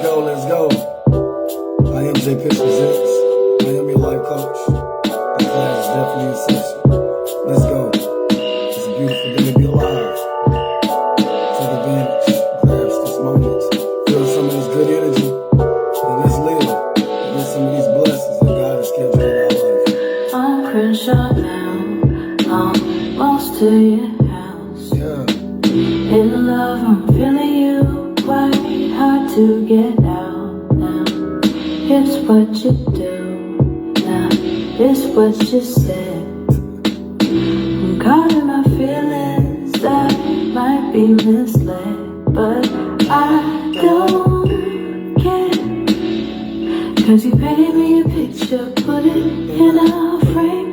go, let's go. I am J. Pitts Presents. I am your life coach. The class is definitely in session. Let's go. It's a beautiful day to be alive. Take advantage. Grasp this moment. Feel some of this good energy. And let's live. And get some of these blessings that God has kept in our life. I'm Crenshaw now. Almost to your house. Yeah. In love, I'm feeling you. Quite hard to get out now. It's what you do now. It's what you said. I'm caught in my feelings that might be misled, but I don't care. 'Cause you painted me a picture, put it in a frame.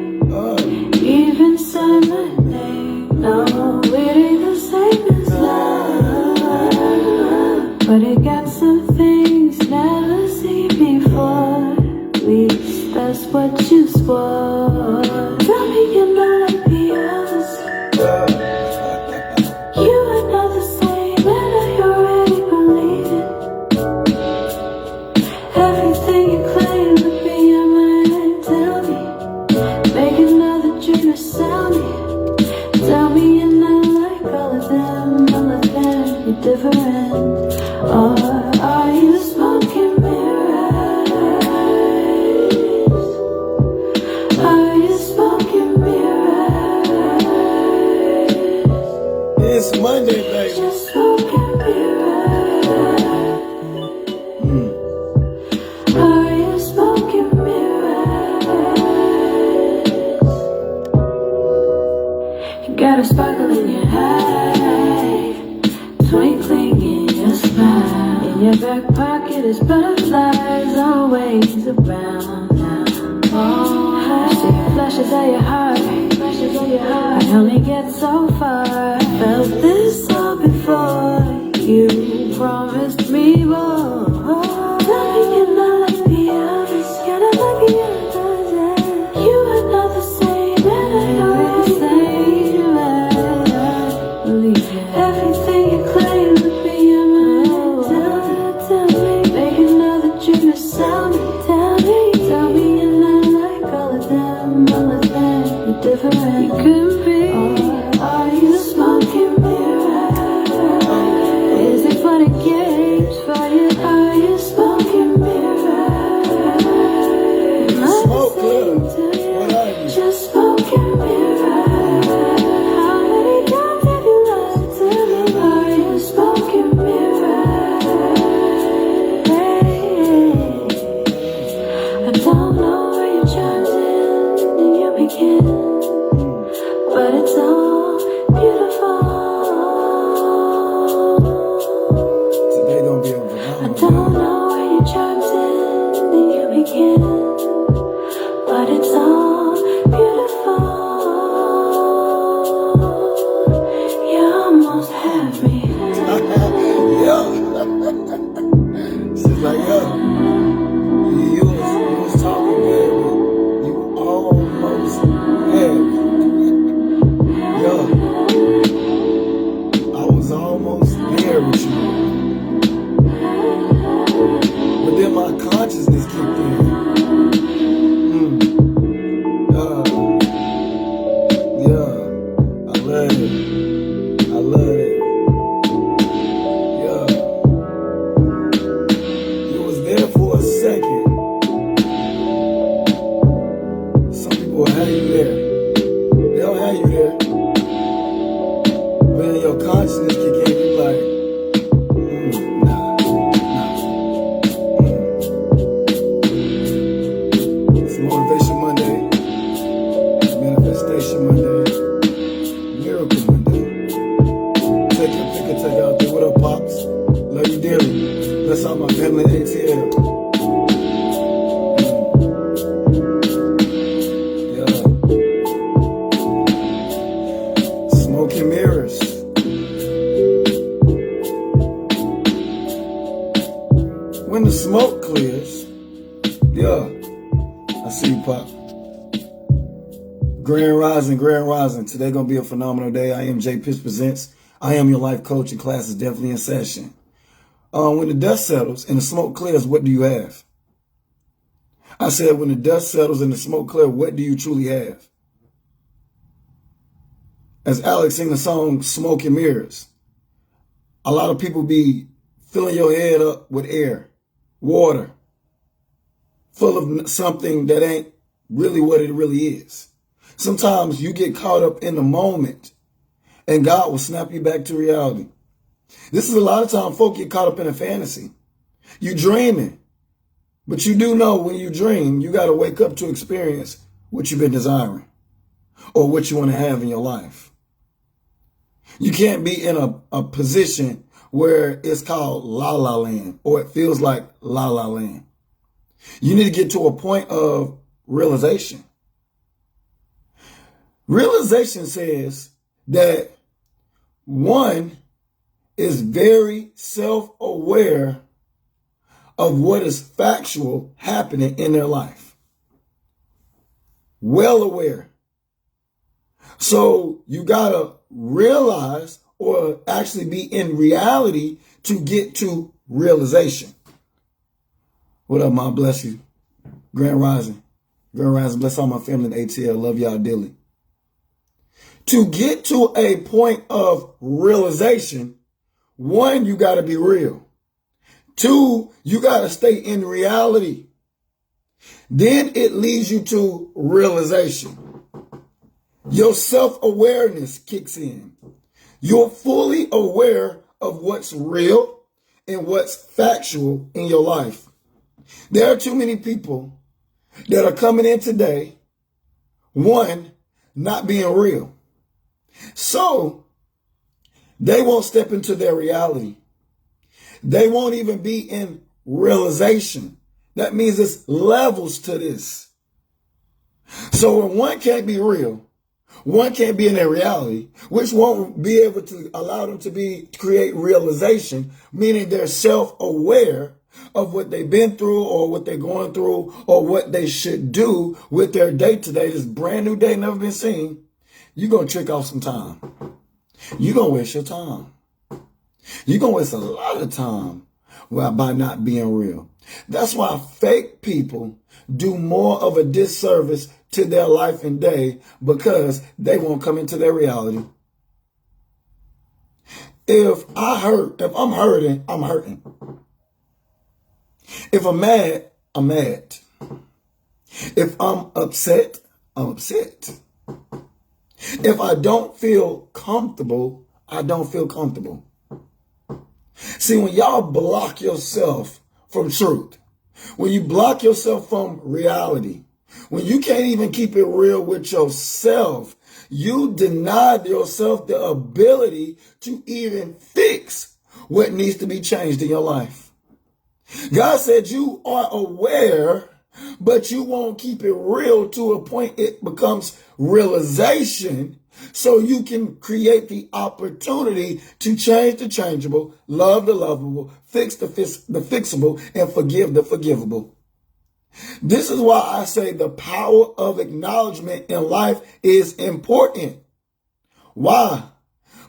Even said my name. No, it ain't the same as love, but it got some things never seen before. At least that's what you swore. Tell me you're not like the others. You are not the same, and I already believe it. Everything you claim to be in my head, tell me. Make another dream to sell me. Tell me you're not like all of them, you're different. Or are you smoking mirrors? Are you smoking mirrors? It's Monday, baby. Just smoking mirrors. Are you smoking mirrors? You got a sparkle in your eye, twinkling in your smile. In your back pocket is butterflies always around now. I see flashes of your heart. I only get so far. Felt this all before. You promised me more. Tell me you're not like the others. You're not like the others. You are not the same, and I already believe it. Everything you claim to be in my head. Tell me. Make another dream to sell me. Tell me you're not like all of them, you're different. You could be. Or are you smoking mirrors? Is it for the games for you? Are you smoking mirrors? Smoke good. What are you? Just smoking mirrors. How many times have you lied to me? Are you smoking mirrors? I don't know where your chimes end and you begin, but it's all beautiful. Today gonna be a I phenomenal don't day. know where your chimes end and you begin, but it's all beautiful. You almost have me. Yeah. She's like, yo. You was talking good, but you almost had me. Yo. I was almost there with you. But then my consciousness kicked in. Yeah. I love it. I love it. Yeah. You was there for a second. Some people will have you there. They don't have you there. But then your consciousness kick in, you like, nah. It's Motivation Monday, Manifestation Monday, Miracle Monday. Take your pick and take out there. What up, Pops? Love you dearly. Bless all my family at ATL. Yeah. Smoking mirrors. When the smoke clears, yeah, I see you, Pop. Grand Rising, Grand Rising. Today gonna be a phenomenal day. I am J. Pitts Presents. I am your life coach, and class is definitely in session. when the dust settles and the smoke clears, what do you have? I said, when the dust settles and the smoke clears, what do you truly have? As Alex sing the song, Smoke and Mirrors, a lot of people be filling your head up with air, water, full of something that ain't really what it really is. Sometimes you get caught up in the moment and God will snap you back to reality. This is a lot of time folk get caught up in a fantasy. You dreaming, but you do know when you dream, you got to wake up to experience what you've been desiring or what you want to have in your life. You can't be in a position where it's called la la land or it feels like la la land. You need to get to a point of realization. Realization says that one is very self-aware of what is factual happening in their life. Well aware. So you got to realize or actually be in reality to get to realization. What up, Ma? Bless you. Grand Rising. Grand Rising. Bless all my family in ATL. Love y'all dearly. To get to a point of realization, one, you got to be real. Two, you got to stay in reality. Then it leads you to realization. Your self-awareness kicks in. You're fully aware of what's real and what's factual in your life. There are too many people that are coming in today, one, not being real. So they won't step into their reality. They won't even be in realization. That means there's levels to this. So when one can't be real, one can't be in their reality, which won't be able to allow them to create realization, meaning they're self-aware of what they've been through or what they're going through or what they should do with their day today, this brand new day never been seen. You're going to trick off some time. You're going to waste your time. You're going to waste a lot of time by not being real. That's why fake people do more of a disservice to their life and day because they won't come into their reality. If I'm hurting, I'm hurting. If I'm mad, I'm mad. If I'm upset, I'm upset. If I don't feel comfortable, I don't feel comfortable. See, when y'all block yourself from truth, when you block yourself from reality, when you can't even keep it real with yourself, you deny yourself the ability to even fix what needs to be changed in your life. God said you are aware, but you won't keep it real to a point it becomes realization so you can create the opportunity to change the changeable, love the lovable, fix the fixable, and forgive the forgivable. This is why I say the power of acknowledgement in life is important. Why?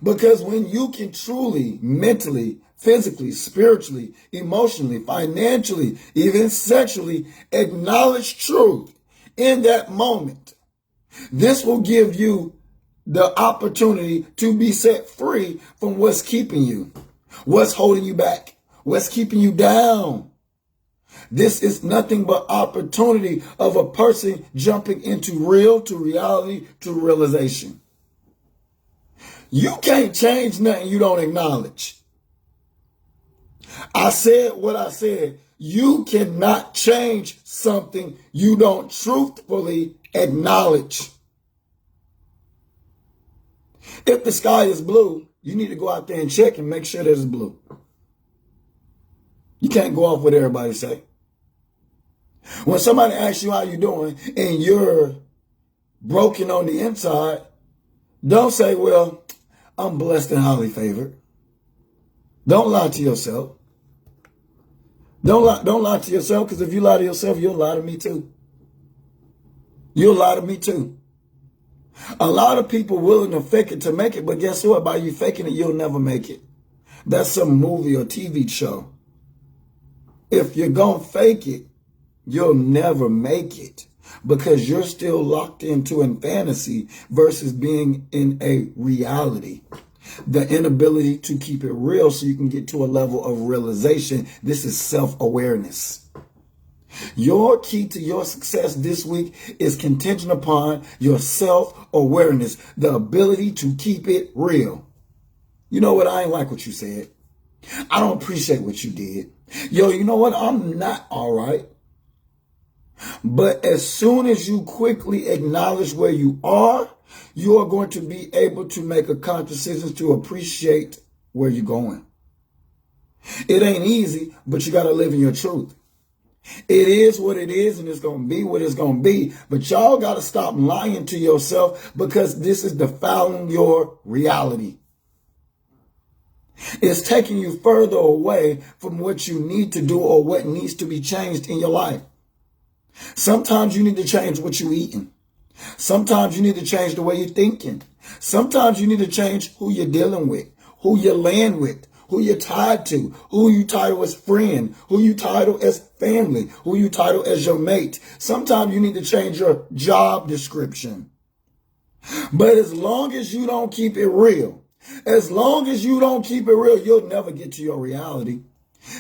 Because when you can truly, mentally, physically, spiritually, emotionally, financially, even sexually acknowledge truth in that moment, this will give you the opportunity to be set free from what's keeping you, what's holding you back, what's keeping you down. This is nothing but opportunity of a person jumping into real, to reality, to realization. You can't change nothing you don't acknowledge. I said what I said. You cannot change something you don't truthfully acknowledge. If the sky is blue, you need to go out there and check and make sure that it's blue. You can't go off what everybody say. When somebody asks you how you doing and you're broken on the inside, don't say, well, I'm blessed and highly favored. Don't lie to yourself. Don't lie to yourself, because if you lie to yourself, you'll lie to me too. You'll lie to me too. A lot of people willing to fake it to make it, but guess what? By you faking it, you'll never make it. That's some movie or TV show. If you're going to fake it, you'll never make it because you're still locked into a fantasy versus being in a reality. The inability to keep it real so you can get to a level of realization. This is self-awareness. Your key to your success this week is contingent upon your self-awareness, the ability to keep it real. You know what? I ain't like what you said. I don't appreciate what you did. Yo, you know what? I'm not all right. But as soon as you quickly acknowledge where you are going to be able to make a conscious decision to appreciate where you're going. It ain't easy, but you got to live in your truth. It is what it is, and it's going to be what it's going to be. But y'all got to stop lying to yourself because this is defiling your reality. It's taking you further away from what you need to do or what needs to be changed in your life. Sometimes you need to change what you're eating. Sometimes you need to change the way you're thinking. Sometimes you need to change who you're dealing with, who you're laying with, who you're tied to, who you title as friend, who you title as family, who you title as your mate. Sometimes you need to change your job description. But as long as you don't keep it real, you'll never get to your reality.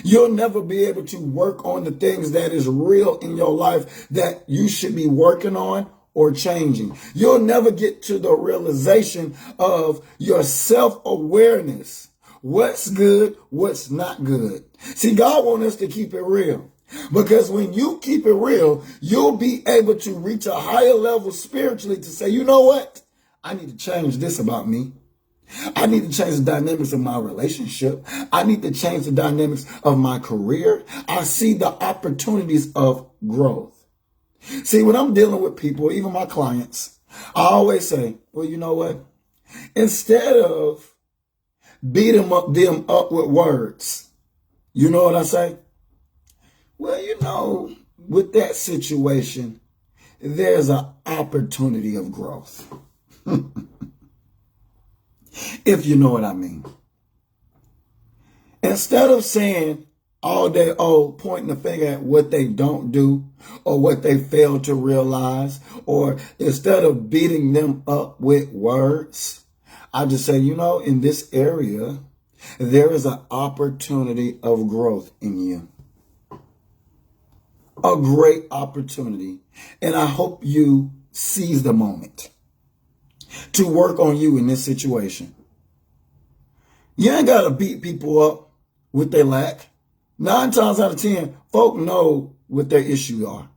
You'll never be able to work on the things that is real in your life that you should be working on or changing. You'll never get to the realization of your self-awareness. What's good, what's not good. See, God wants us to keep it real. Because when you keep it real, you'll be able to reach a higher level spiritually to say, you know what? I need to change this about me. I need to change the dynamics of my relationship. I need to change the dynamics of my career. I see the opportunities of growth. See, when I'm dealing with people, even my clients, I always say, well, you know what? Instead of beating them up with words, you know what I say? Well, you know, with that situation, there's an opportunity of growth. If you know what I mean. Instead of saying all day, pointing the finger at what they don't do or what they fail to realize, or instead of beating them up with words, I just say, you know, in this area, there is an opportunity of growth in you. A great opportunity. And I hope you seize the moment to work on you in this situation. You ain't got to beat people up with their lack. 9 times out of 10, folk know what their issues are.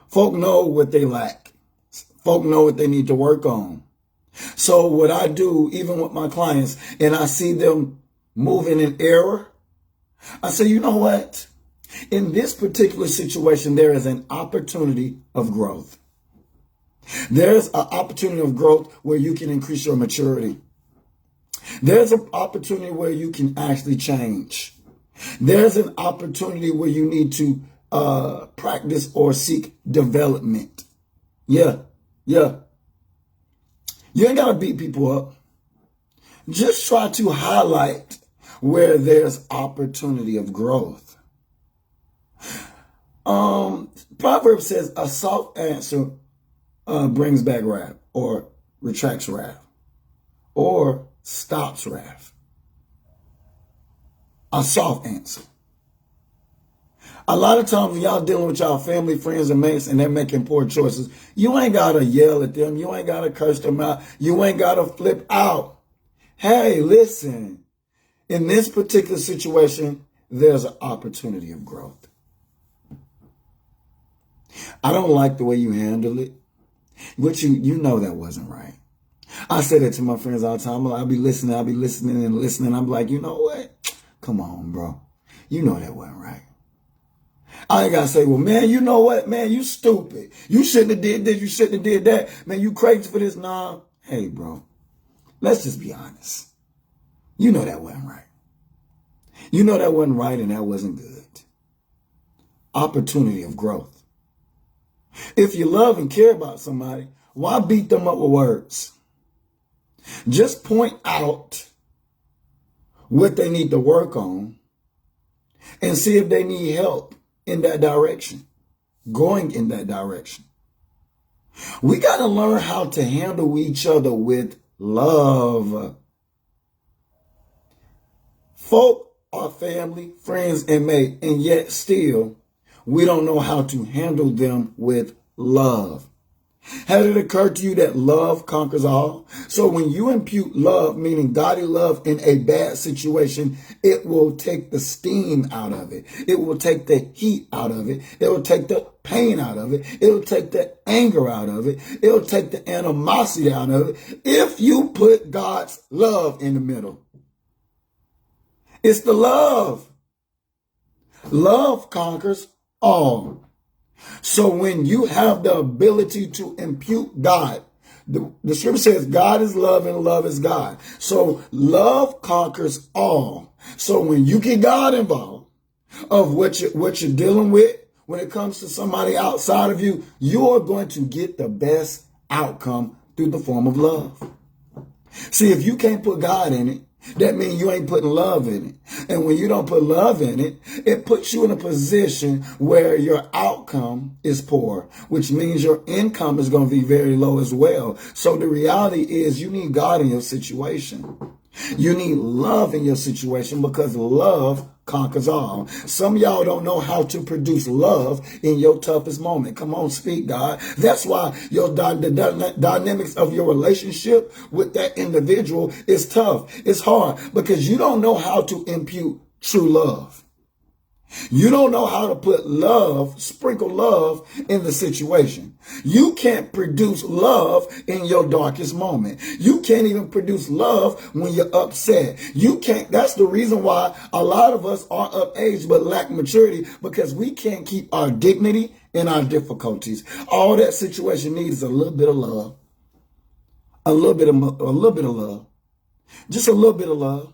Folk know what they lack. Folk know what they need to work on. So what I do, even with my clients, and I see them moving in error, I say, you know what? In this particular situation, there is an opportunity of growth. There's an opportunity of growth where you can increase your maturity. There's an opportunity where you can actually change. There's an opportunity where you need to practice or seek development. Yeah. You ain't got to beat people up. Just try to highlight where there's opportunity of growth. Proverbs says a soft answer brings back wrath, or retracts wrath, or stops wrath. A soft answer. A lot of times when y'all dealing with y'all family, friends, and mates, and they're making poor choices, you ain't got to yell at them. You ain't got to curse them out. You ain't got to flip out. Hey, listen, in this particular situation, there's an opportunity of growth. I don't like the way you handle it. But you know that wasn't right. I say that to my friends all the time. I'll be listening. I'm like, you know what? Come on, bro. You know that wasn't right. I ain't got to say, well, man, you know what? Man, you stupid. You shouldn't have did this. You shouldn't have did that. Man, you crazy for this. Nah. Hey, bro. Let's just be honest. You know that wasn't right. You know that wasn't right and that wasn't good. Opportunity of growth. If you love and care about somebody, why beat them up with words? Just point out what they need to work on, and see if they need help in that direction, going in that direction. We got to learn how to handle each other with love. Folk are family, friends, and mate, and yet still we don't know how to handle them with love. Has it occurred to you that love conquers all? So when you impute love, meaning godly love in a bad situation, it will take the steam out of it. It will take the heat out of it. It will take the pain out of it. It will take the anger out of it. It will take the animosity out of it. If you put God's love in the middle. It's the love. Love conquers all. So when you have the ability to impute God, the scripture says God is love and love is God. So love conquers all. So when you get God involved of what you're dealing with, when it comes to somebody outside of you, you are going to get the best outcome through the form of love. See, if you can't put God in it, that means you ain't putting love in it. And when you don't put love in it, it puts you in a position where your outcome is poor, which means your income is going to be very low as well. So the reality is you need God in your situation. You need love in your situation because love conquers all. Some of y'all don't know how to produce love in your toughest moment. Come on, speak, God. That's why the dynamics of your relationship with that individual is tough. It's hard because you don't know how to impute true love. You don't know how to put love, sprinkle love in the situation. You can't produce love in your darkest moment. You can't even produce love when you're upset. You can't. That's the reason why a lot of us are of age but lack maturity, because we can't keep our dignity in our difficulties. All that situation needs is a little bit of love. A little bit of love. Just a little bit of love.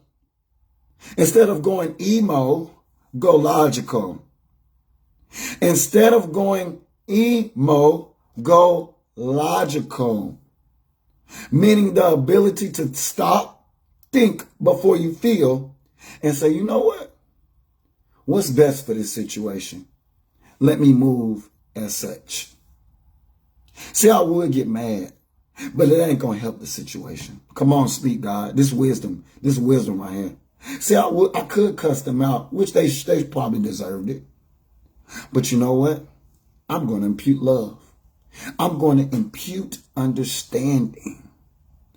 Instead of going emo, go logical. Instead of going emo, go logical. Meaning the ability to stop, think before you feel, and say, you know what? What's best for this situation? Let me move as such. See, I would get mad, but it ain't going to help the situation. Come on, speak, God. This wisdom right here. See, I could cuss them out, which they probably deserved it. But you know what? I'm going to impute love. I'm going to impute understanding.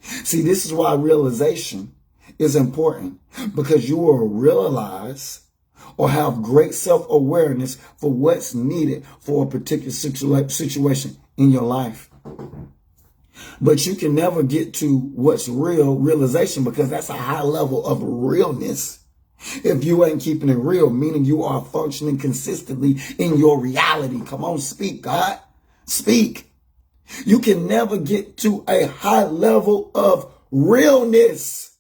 See, this is why realization is important, because you will realize or have great self-awareness for what's needed for a particular situation in your life. But you can never get to what's realization, because that's a high level of realness. If you ain't keeping it real, meaning you are functioning consistently in your reality. Come on, speak, God. Speak. You can never get to a high level of realness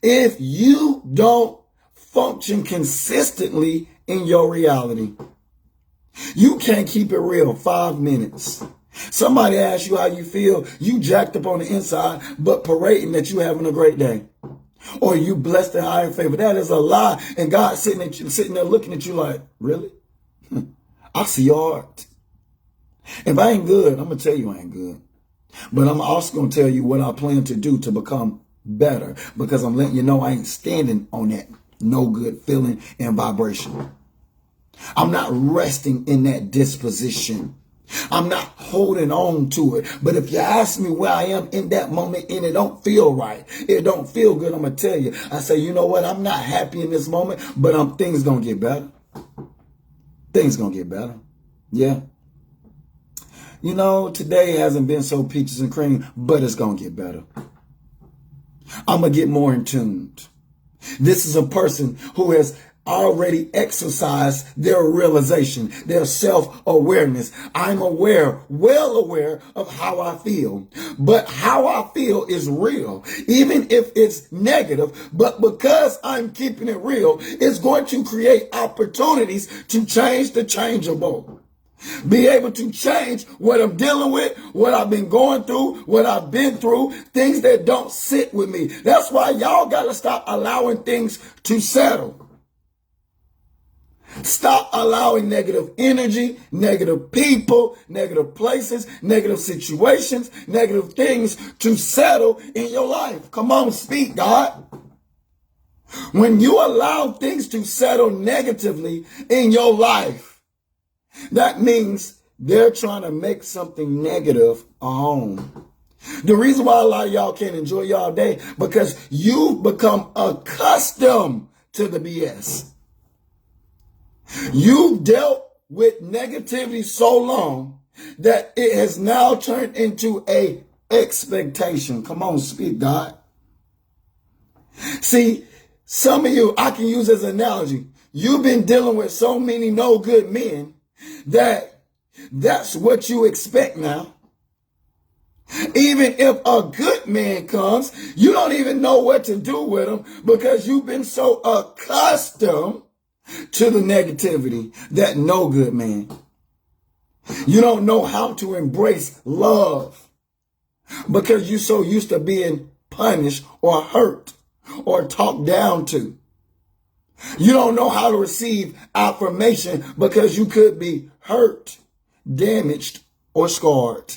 if you don't function consistently in your reality. You can't keep it real 5 minutes. Somebody asks you how you feel, you jacked up on the inside, but parading that you having a great day. Or you blessed and high in favor. That is a lie. And God sitting there looking at you like, really? I see your heart. If I ain't good, I'm going to tell you I ain't good. But I'm also going to tell you what I plan to do to become better, because I'm letting you know I ain't standing on that no good feeling and vibration. I'm not resting in that disposition. I'm not holding on to it. But if you ask me where I am in that moment and it don't feel right, it don't feel good, I'm going to tell you. I say, you know what? I'm not happy in this moment, but things going to get better. Things going to get better. Yeah. You know, today hasn't been so peaches and cream, but it's going to get better. I'm going to get more in tune. This is a person who has already exercised their realization, their self-awareness. I'm well aware of how I feel, but how I feel is real, even if it's negative. But because I'm keeping it real, it's going to create opportunities to change the changeable. Be able to change what I'm dealing with, what I've been going through, what I've been through, things that don't sit with me. That's why y'all got to stop allowing things to settle. Stop allowing negative energy, negative people, negative places, negative situations, negative things to settle in your life. Come on, speak, God. When you allow things to settle negatively in your life, that means they're trying to make something negative a home. The reason why a lot of y'all can't enjoy y'all day, because you've become accustomed to the BS. You've dealt with negativity so long that it has now turned into a expectation. Come on, speak, God. See, some of you, I can use as an analogy. You've been dealing with so many no good men that's what you expect now. Even if a good man comes, you don't even know what to do with him because you've been so accustomed to the negativity, that no good man. You don't know how to embrace love because you're so used to being punished or hurt or talked down to. You don't know how to receive affirmation because you could be hurt, damaged, or scarred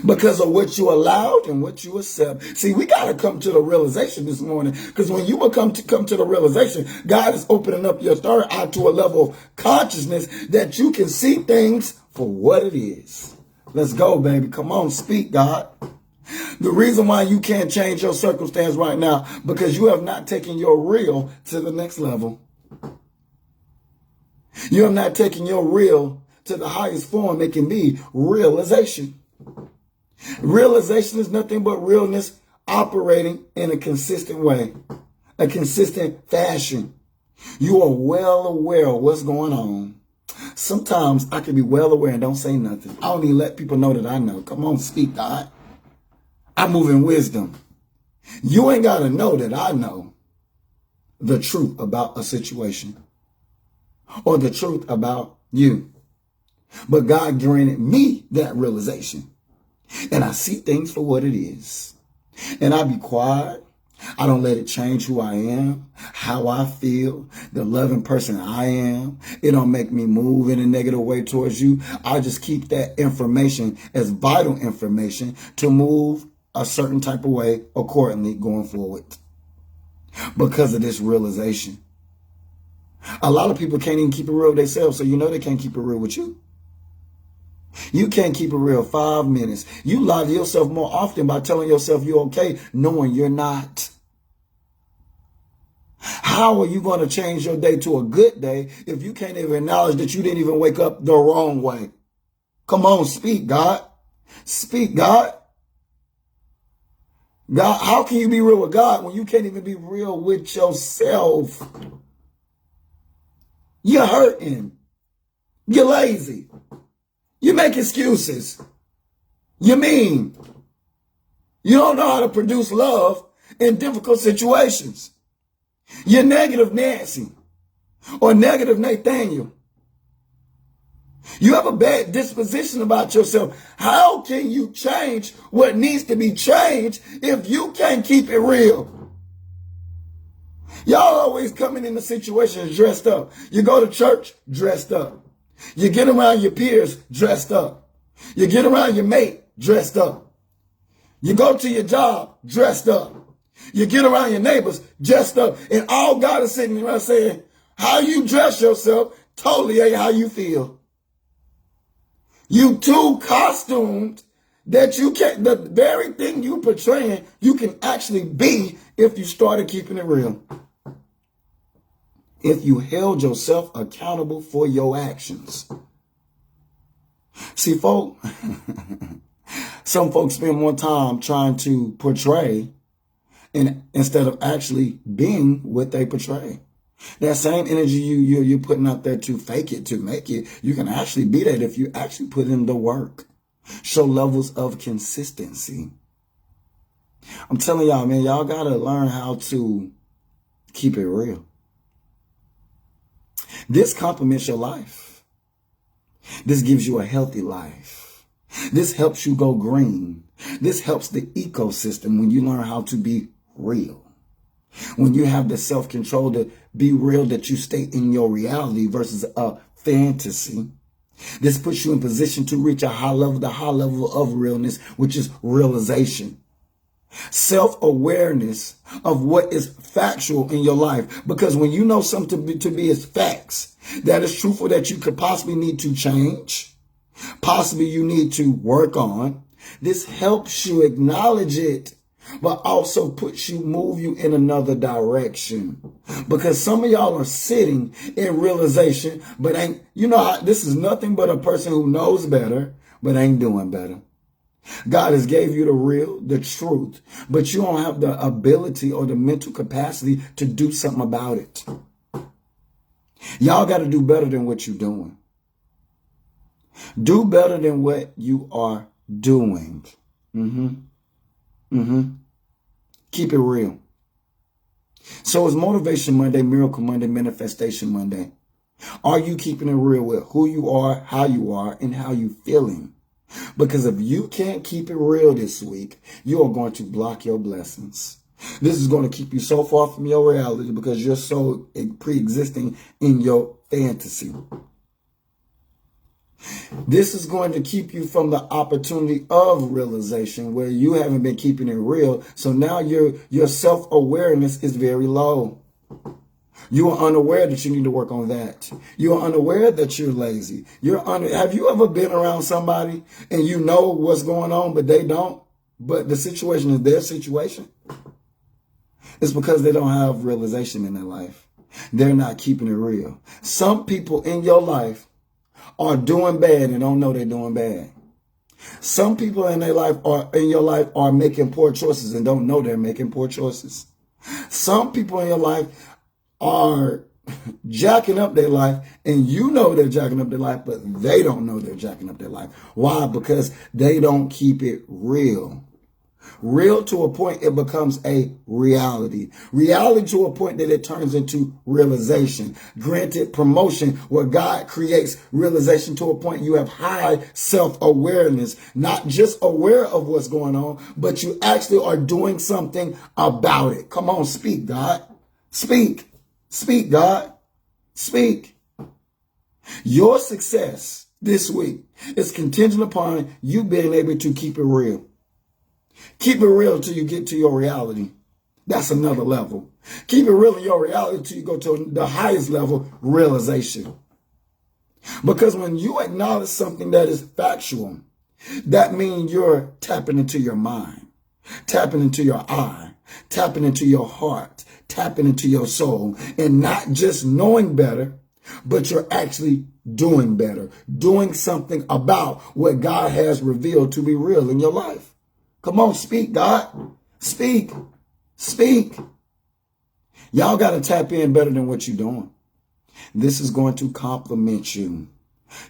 because of what you allowed and what you accept. See, we got to come to the realization this morning, because when you come to the realization, God is opening up your third eye to a level of consciousness that you can see things for what it is. Let's go, baby. Come on, speak, God. The reason why you can't change your circumstance right now, because you have not taken your real to the next level. You have not taken your real to the highest form it can be, realization. Realization is nothing but realness operating in a consistent way, a consistent fashion. You are well aware of what's going on. Sometimes I can be well aware and don't say nothing. I don't even let people know that I know. Come on, speak, God. I move in wisdom. You ain't got to know that I know the truth about a situation or the truth about you. But God granted me that realization. And I see things for what it is. And I be quiet. I don't let it change who I am, how I feel, the loving person I am. It don't make me move in a negative way towards you. I just keep that information as vital information to move a certain type of way accordingly going forward. Because of this realization. A lot of people can't even keep it real with themselves, so you know they can't keep it real with you. You can't keep it real 5 minutes. You lie to yourself more often by telling yourself you're okay, knowing you're not. How are you going to change your day to a good day if you can't even acknowledge that you didn't even wake up the wrong way? Come on, speak, God. Speak, God. God, how can you be real with God when you can't even be real with yourself? You're hurting. You're lazy. You make excuses. You're mean. You don't know how to produce love in difficult situations. You're negative Nancy or negative Nathaniel. You have a bad disposition about yourself. How can you change what needs to be changed if you can't keep it real? Y'all always coming into situations dressed up. You go to church dressed up. You get around your peers dressed up. You get around your mate dressed up. You go to your job dressed up. You get around your neighbors dressed up. And all God is sitting around saying, how you dress yourself totally ain't how you feel. You too costumed that you can't, the very thing you portraying, you can actually be if you started keeping it real. If you held yourself accountable for your actions. See, some folks spend more time trying to portray instead of actually being what they portray. That same energy you're putting out there to fake it, to make it, you can actually be that if you actually put in the work. Show levels of consistency. I'm telling y'all, man, y'all got to learn how to keep it real. This complements your life. This gives you a healthy life. This helps you go green. This helps the ecosystem when you learn how to be real. When you have the self-control to be real, that you stay in your reality versus a fantasy. This puts you in position to reach a high level, the high level of realness, which is realization. Self-awareness of what is factual in your life. Because when you know something to be as facts, that is truthful, that you could possibly need to change, possibly you need to work on, this helps you acknowledge it, but also move you in another direction. Because some of y'all are sitting in realization, but this is nothing but a person who knows better, but ain't doing better. God has gave you the truth, but you don't have the ability or the mental capacity to do something about it. Y'all got to do better than what you're doing. Do better than what you are doing. Keep it real. So it's Motivation Monday, Miracle Monday, Manifestation Monday. Are you keeping it real with who you are, and how you feeling? Because if you can't keep it real this week, you are going to block your blessings. This is going to keep you so far from your reality because you're so pre-existing in your fantasy. This is going to keep you from the opportunity of realization where you haven't been keeping it real. So now your self-awareness is very low. You are unaware that you need to work on that. You are unaware that you're lazy. Have you ever been around somebody and you know what's going on, but they don't? But the situation is their situation? It's because they don't have realization in their life. They're not keeping it real. Some people in your life are doing bad and don't know they're doing bad. Some people in your life are making poor choices and don't know they're making poor choices. Some people in your life are jacking up their life and you know they're jacking up their life, but they don't know they're jacking up their life. Why? Because they don't keep it real. Real to a point it becomes a reality. Reality to a point that it turns into realization. Granted, promotion, where God creates realization to a point you have high self-awareness. Not just aware of what's going on, but you actually are doing something about it. Come on, speak, God. Speak. Speak, God. Speak. Your success this week is contingent upon you being able to keep it real. Keep it real till you get to your reality. That's another level. Keep it real in your reality till you go to the highest level, realization. Because when you acknowledge something that is factual, that means you're tapping into your mind, tapping into your eye, tapping into your heart, tapping into your soul, and not just knowing better, but you're actually doing better, doing something about what God has revealed to be real in your life. Come on, speak, God. Speak. Speak. Y'all got to tap in better than what you're doing. This is going to complement you,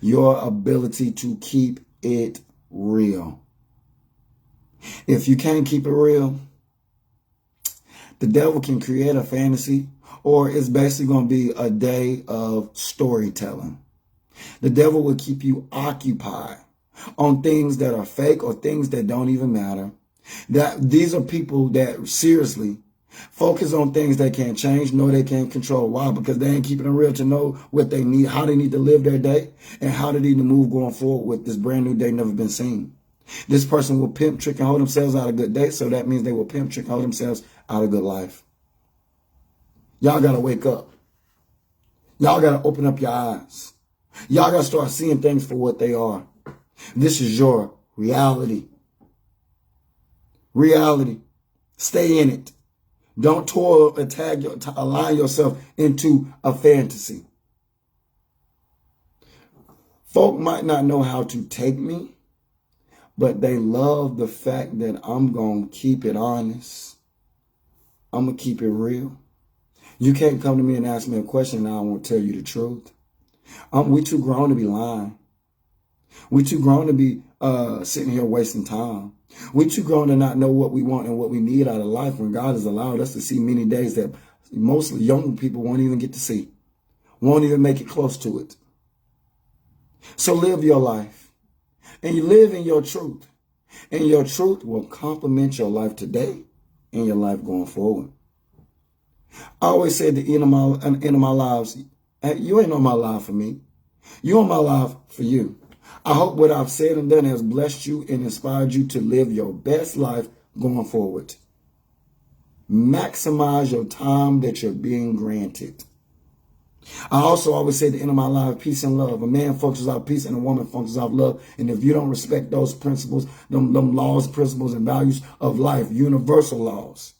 your ability to keep it real. If you can't keep it real, the devil can create a fantasy, or it's basically going to be a day of storytelling. The devil will keep you occupied on things that are fake or things that don't even matter. These are people that seriously focus on things they can't change, nor they can't control. Why? Because they ain't keeping it real to know what they need, how they need to live their day, and how they need to move going forward with this brand new day never been seen. This person will pimp, trick, and hold themselves out of good day, so that means they will pimp, trick, and hold themselves out of good life. Y'all got to wake up. Y'all got to open up your eyes. Y'all got to start seeing things for what they are. This is your reality. Reality. Stay in it. Don't toil and align yourself into a fantasy. Folk might not know how to take me, but they love the fact that I'm going to keep it honest. I'm going to keep it real. You can't come to me and ask me a question and I won't tell you the truth. We too grown to be lying. We too grown to be sitting here wasting time. We too grown to not know what we want and what we need out of life when God has allowed us to see many days that mostly young people won't even get to see. Won't even make it close to it. So live your life. And you live in your truth. And your truth will complement your life today and your life going forward. I always say at the end of my lives, hey, you ain't on my life for me. You on my life for you. I hope what I've said and done has blessed you and inspired you to live your best life going forward. Maximize your time that you're being granted. I also always say at the end of my life, peace and love. A man functions off peace and a woman functions off love. And if you don't respect those principles, them laws, principles, and values of life, universal laws,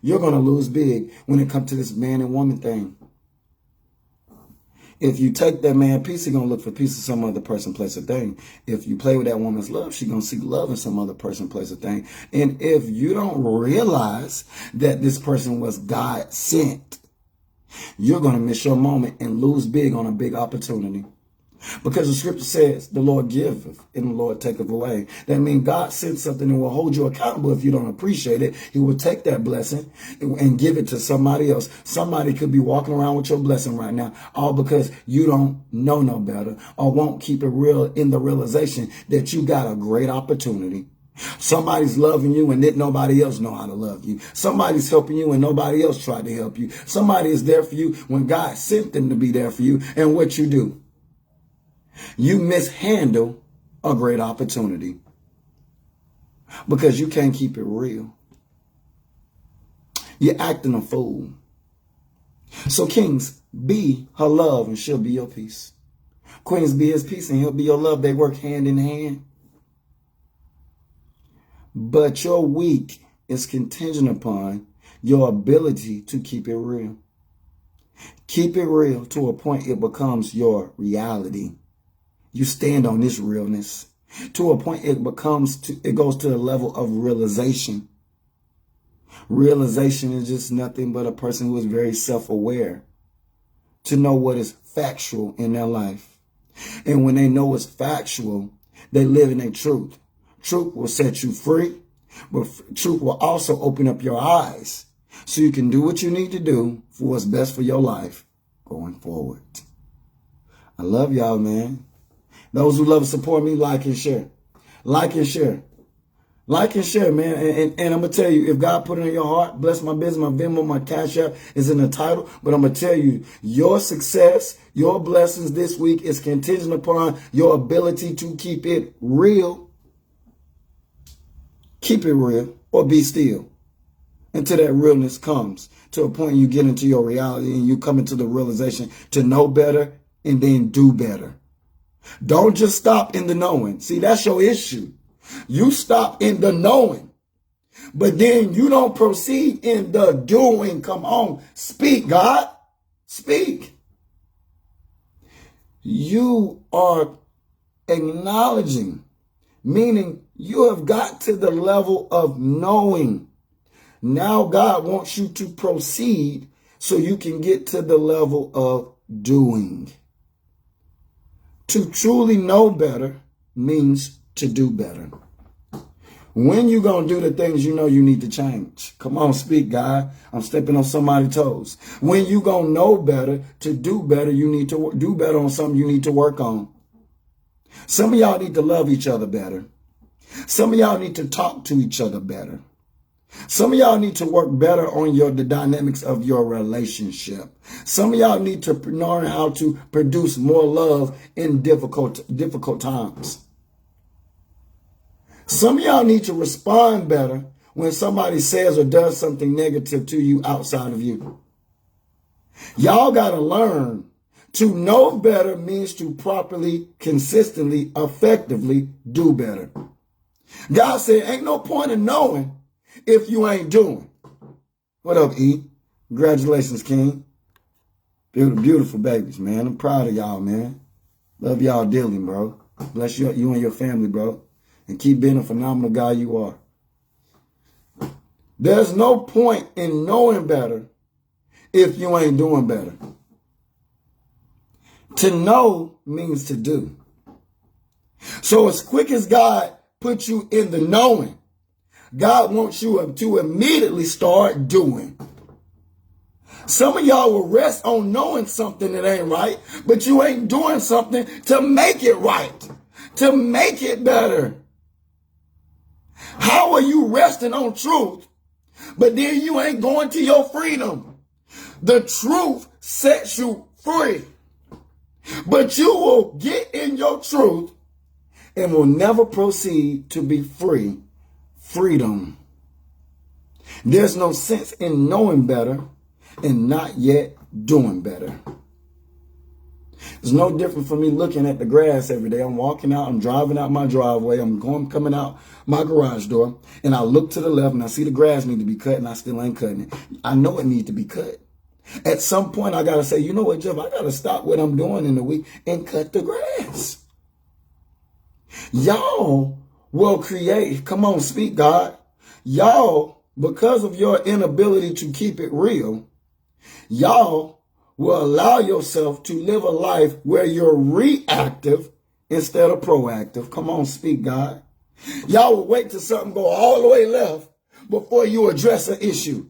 you're going to lose big when it comes to this man and woman thing. If you take that man peace, he's going to look for peace in some other person, place, or thing. If you play with that woman's love, she's going to seek love in some other person, place, or thing. And if you don't realize that this person was God sent, you're going to miss your moment and lose big on a big opportunity. Because the scripture says, the Lord giveth and the Lord taketh away. That means God sent something and will hold you accountable if you don't appreciate it. He will take that blessing and give it to somebody else. Somebody could be walking around with your blessing right now, all because you don't know no better or won't keep it real in the realization that you got a great opportunity. Somebody's loving you and didn't nobody else know how to love you. Somebody's helping you and nobody else tried to help you. Somebody is there for you when God sent them to be there for you. And what you do? You mishandle a great opportunity because you can't keep it real. You're acting a fool. So kings, be her love and she'll be your peace. Queens, be his peace and he'll be your love. They work hand in hand. But your week is contingent upon your ability to keep it real. Keep it real to a point it becomes your reality. You stand on this realness to a point it goes to the level of realization. Realization is just nothing but a person who is very self-aware to know what is factual in their life. And when they know it's factual, they live in their truth. Truth will set you free, but truth will also open up your eyes so you can do what you need to do for what's best for your life going forward. I love y'all, man. Those who love and support me, like and share. Like and share. Like and share, man. And I'm going to tell you, if God put it in your heart, bless my business, my Venmo, my Cash App is in the title. But I'm going to tell you, your success, your blessings this week is contingent upon your ability to keep it real. Keep it real or be still until that realness comes to a point you get into your reality and you come into the realization to know better and then do better. Don't just stop in the knowing. See, that's your issue. You stop in the knowing, but then you don't proceed in the doing. Come on, speak, God, speak. You are acknowledging, meaning you have got to the level of knowing. Now God wants you to proceed so you can get to the level of doing. To truly know better means to do better. When you going to do the things you know you need to change? Come on, speak, God. I'm stepping on somebody's toes. When you going to know better, to do better, you need to do better on something you need to work on. Some of y'all need to love each other better. Some of y'all need to talk to each other better. Some of y'all need to work better on the dynamics of your relationship. Some of y'all need to learn how to produce more love in difficult times. Some of y'all need to respond better when somebody says or does something negative to you outside of you. Y'all got to learn to know better means to properly, consistently, effectively do better. God said, ain't no point in knowing if you ain't doing. What up, E? Congratulations, King. Beautiful babies, man. I'm proud of y'all, man. Love y'all dearly, bro. Bless you and your family, bro. And keep being a phenomenal guy you are. There's no point in knowing better if you ain't doing better. To know means to do. So as quick as God puts you in the knowing, God wants you to immediately start doing. Some of y'all will rest on knowing something that ain't right, but you ain't doing something to make it right, to make it better. How are you resting on truth, but then you ain't going to your freedom? The truth sets you free, but you will get in your truth and will never proceed to be free. Freedom. There's no sense in knowing better and not yet doing better. It's no different from me looking at the grass every day. I'm walking out, I'm driving out my driveway, coming out my garage door, and I look to the left and I see the grass need to be cut and I still ain't cutting it. I know it needs to be cut. At some point, I got to say, you know what, Jeff, I got to stop what I'm doing in the week and cut the grass. Y'all will create, come on, speak, God. Y'all, because of your inability to keep it real, y'all will allow yourself to live a life where you're reactive instead of proactive. Come on, speak, God. Y'all will wait till something go all the way left before you address an issue.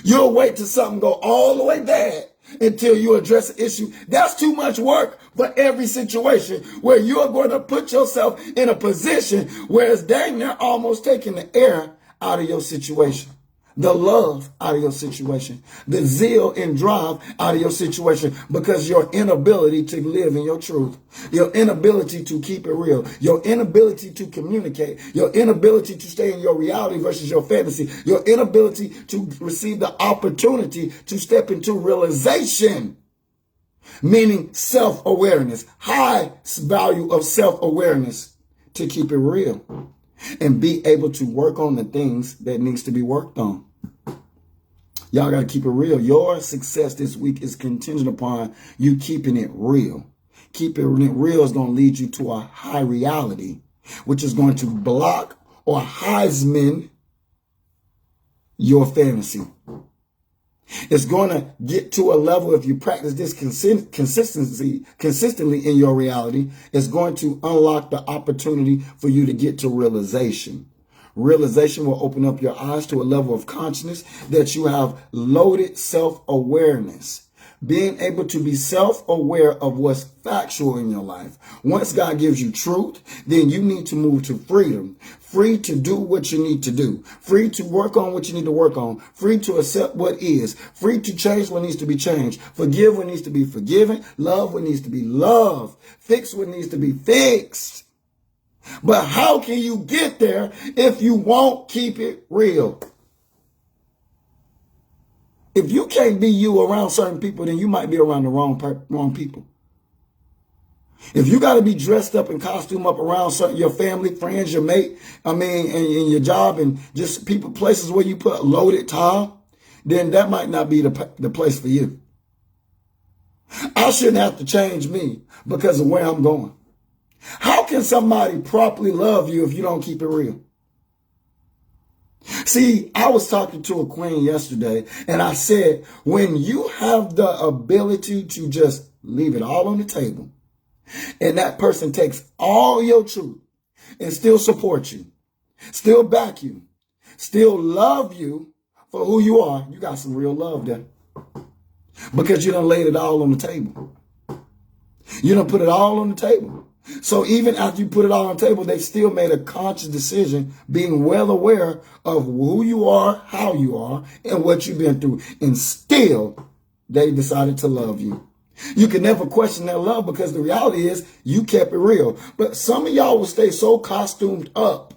You'll wait till something go all the way bad until you address an issue. That's too much work for every situation where you're going to put yourself in a position where it's dang near almost taking the air out of your situation, the love out of your situation, the zeal and drive out of your situation, because your inability to live in your truth, your inability to keep it real, your inability to communicate, your inability to stay in your reality versus your fantasy, your inability to receive the opportunity to step into realization, meaning self-awareness, high value of self-awareness, to keep it real and be able to work on the things that needs to be worked on. Y'all got to keep it real. Your success this week is contingent upon you keeping it real. Keeping it real is going to lead you to a high reality, which is going to block or Heisman your fantasy. It's going to get to a level, if you practice this consistently in your reality, it's going to unlock the opportunity for you to get to realization. Realization will open up your eyes to a level of consciousness that you have loaded self-awareness. Being able to be self-aware of what's factual in your life. Once God gives you truth, then you need to move to freedom. Free to do what you need to do. Free to work on what you need to work on. Free to accept what is. Free to change what needs to be changed. Forgive what needs to be forgiven. Love what needs to be loved. Fix what needs to be fixed. But how can you get there if you won't keep it real? If you can't be you around certain people, then you might be around the wrong people. If you got to be dressed up in costume up around your family, friends, your mate, and your job, and just people, places where you put loaded tile, then that might not be the place for you. I shouldn't have to change me because of where I'm going. How can somebody properly love you if you don't keep it real? See, I was talking to a queen yesterday, and I said, when you have the ability to just leave it all on the table, and that person takes all your truth and still support you, still back you, still love you for who you are, you got some real love there. Because you done laid it all on the table. You done put it all on the table. So even after you put it all on the table, they still made a conscious decision, being well aware of who you are, how you are, and what you've been through. And still, they decided to love you. You can never question that love because the reality is you kept it real. But some of y'all will stay so costumed up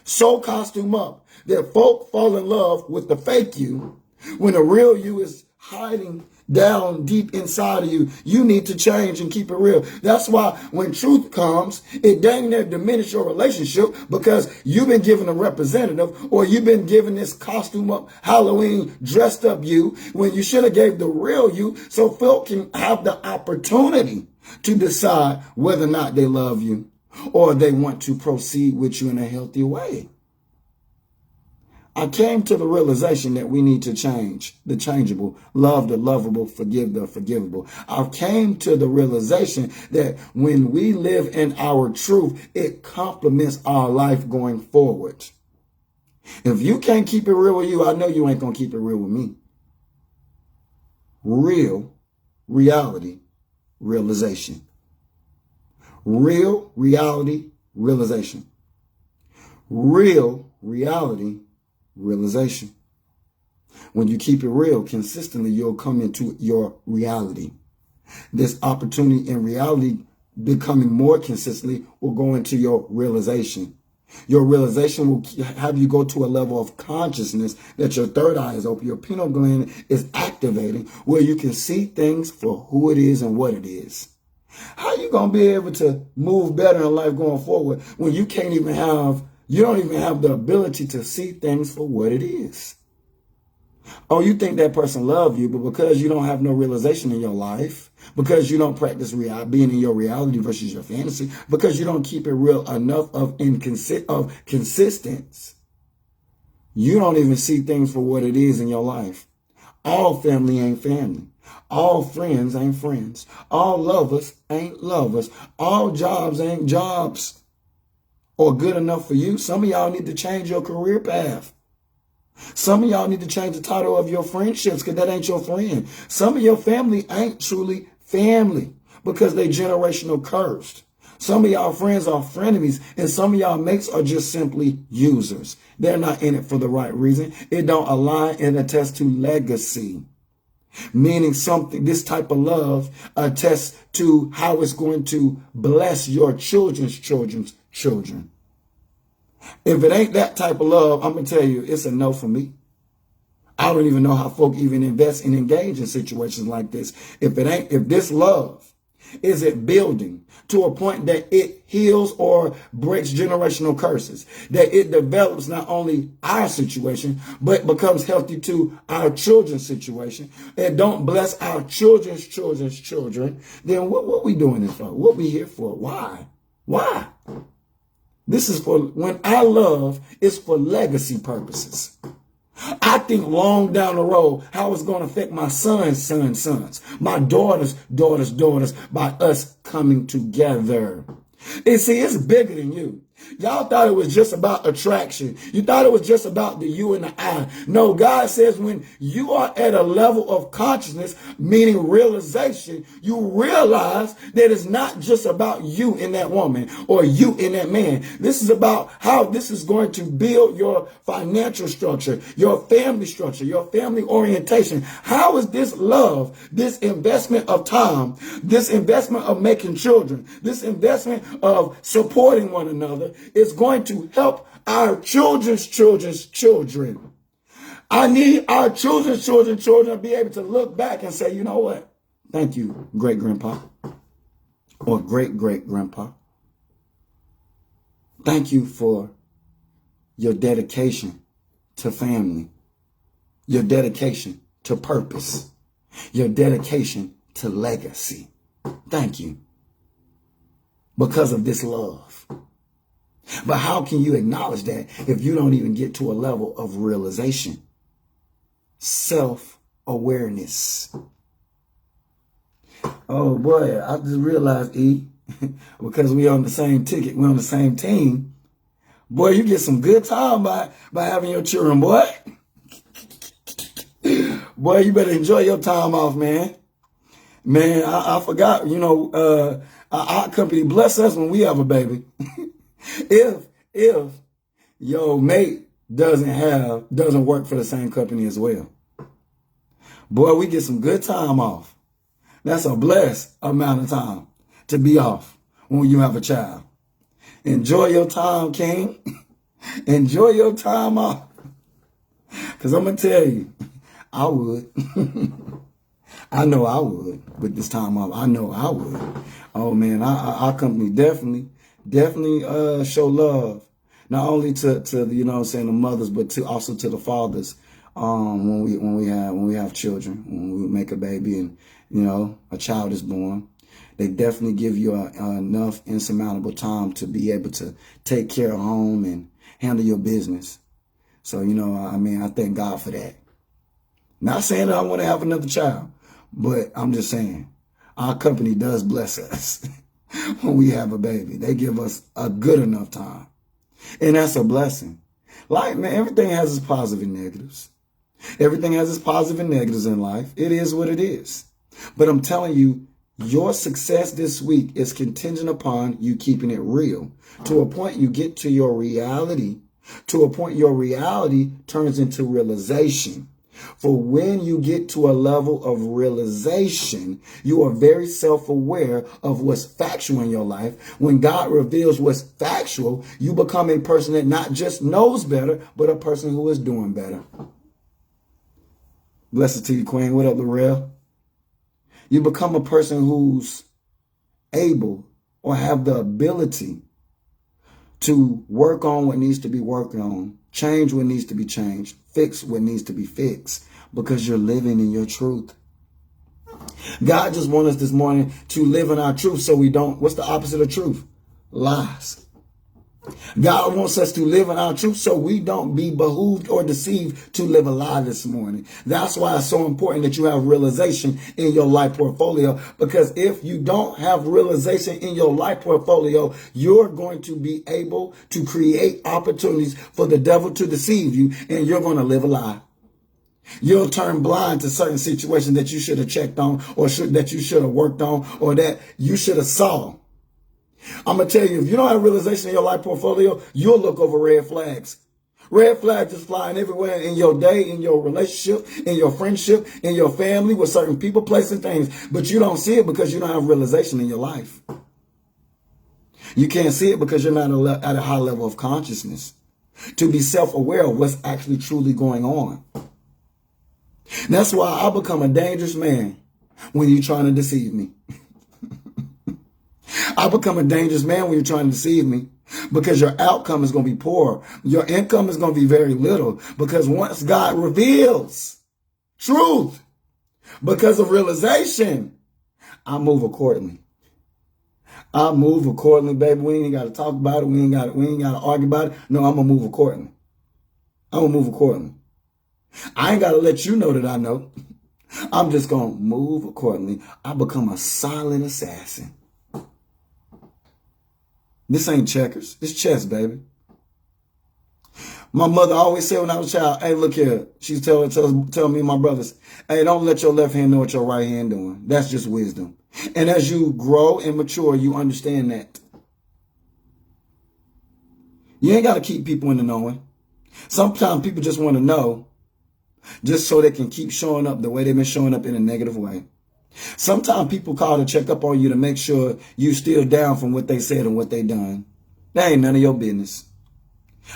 that folk fall in love with the fake you when the real you is hiding down deep inside of you. You need to change and keep it real. That's why when truth comes, it dang near diminish your relationship because you've been given a representative, or you've been given this costume up, Halloween dressed up you, when you should have gave the real you so folk can have the opportunity to decide whether or not they love you or they want to proceed with you in a healthy way. I came to the realization that we need to change the changeable, love the lovable, forgive the forgivable. I came to the realization that when we live in our truth, it complements our life going forward. If you can't keep it real with you, I know you ain't going to keep it real with me. real reality realization. Real reality realization. Real reality realization. When you keep it real consistently, you'll come into your reality. This opportunity in reality becoming more consistently will go into your realization. Your realization will have you go to a level of consciousness that your third eye is open, your pineal gland is activating, where you can see things for who it is and what it is. How are you going to be able to move better in life going forward when you don't even have the ability to see things for what it is? Oh, you think that person loves you, but because you don't have no realization in your life, because you don't practice being in your reality versus your fantasy, because you don't keep it real enough of consistence, you don't even see things for what it is in your life. All family ain't family. All friends ain't friends. All lovers ain't lovers. All jobs ain't jobs or good enough for you. Some of y'all need to change your career path. Some of y'all need to change the title of your friendships because that ain't your friend. Some of your family ain't truly family because they generational cursed. Some of y'all friends are frenemies, and some of y'all mates are just simply users. They're not in it for the right reason. It don't align and attest to legacy. Meaning this type of love attests to how it's going to bless your children's children. If it ain't that type of love, I'm going to tell you, it's a no for me. I don't even know how folk even invest and engage in situations like this. If this love isn't building to a point that it heals or breaks generational curses, that it develops not only our situation, but becomes healthy to our children's situation, and don't bless our children's children, then what we doing this for? What we here for? Why? This is for when I love is for legacy purposes. I think long down the road how it's going to affect my sons, my daughters' daughters by us coming together. And see, it's bigger than you. Y'all thought it was just about attraction. You thought it was just about the you and the I. No, God says when you are at a level of consciousness, meaning realization, you realize that it's not just about you and that woman or you and that man. This is about how this is going to build your financial structure, your family orientation. How is this love, this investment of time, this investment of making children, this investment of supporting one another is going to help our children's children. I need our children's children to be able to look back and say, you know what? Thank you, great grandpa or great grandpa. Thank you for your dedication to family, your dedication to purpose, your dedication to legacy. Thank you. Because of this love. But how can you acknowledge that if you don't even get to a level of realization? Self-awareness. Oh boy, I just realized, because we on the same ticket, we on the same team. Boy, you get some good time by having your children, boy. Boy, you better enjoy your time off, man. Man, I forgot, our company bless us when we have a baby. If your mate doesn't work for the same company as well. Boy, we get some good time off. That's a blessed amount of time to be off when you have a child. Enjoy your time, King. Enjoy your time off. Because I'm going to tell you, I would. I know I would with this time off. I know I would. Oh, man, our company definitely show love, not only to the mothers, but also to the fathers. When we have children, when we make a baby and a child is born, they definitely give you enough insurmountable time to be able to take care of home and handle your business. So I thank God for that. Not saying that I want to have another child, but I'm just saying our company does bless us. When we have a baby, they give us a good enough time. And that's a blessing. Like, man, everything has its positive and negatives. Everything has its positive and negatives in life. It is what it is. But I'm telling you, your success this week is contingent upon you keeping it real. To a point you get to your reality. To a point your reality turns into realization. For when you get to a level of realization, you are very self-aware of what's factual in your life. When God reveals what's factual, you become a person that not just knows better, but a person who is doing better. Blessed to you, Queen. What up, Lorel? You become a person who's able or have the ability to work on what needs to be worked on, change what needs to be changed, fix what needs to be fixed, because you're living in your truth. God just wants us this morning to live in our truth so we don't, what's the opposite of truth? Lies. God wants us to live in our truth so we don't be behooved or deceived to live a lie this morning. That's why it's so important that you have realization in your life portfolio, because if you don't have realization in your life portfolio, you're going to be able to create opportunities for the devil to deceive you, and you're going to live a lie. You'll turn blind to certain situations that you should have checked on, or that you should have worked on, or that you should have saw. I'm going to tell you, if you don't have realization in your life portfolio, you'll look over red flags. Red flags is flying everywhere in your day, in your relationship, in your friendship, in your family, with certain people, places, things. But you don't see it because you don't have realization in your life. You can't see it because you're not at a high level of consciousness to be self-aware of what's actually truly going on. And that's why I become a dangerous man when you're trying to deceive me. I become a dangerous man when you're trying to deceive me, because your outcome is going to be poor. Your income is going to be very little, because once God reveals truth, because of realization, I move accordingly. I move accordingly, baby. We ain't got to talk about it. We ain't got to argue about it. No, I'm going to move accordingly. I'm going to move accordingly. I ain't got to let you know that I know. I'm just going to move accordingly. I become a silent assassin. This ain't checkers. It's chess, baby. My mother always said when I was a child, hey, look here. She's telling me and my brothers, hey, don't let your left hand know what your right hand doing. That's just wisdom. And as you grow and mature, you understand that. You ain't got to keep people in the knowing. Sometimes people just want to know just so they can keep showing up the way they've been showing up in a negative way. Sometimes people call to check up on you to make sure you still down from what they said and what they done. That ain't none of your business.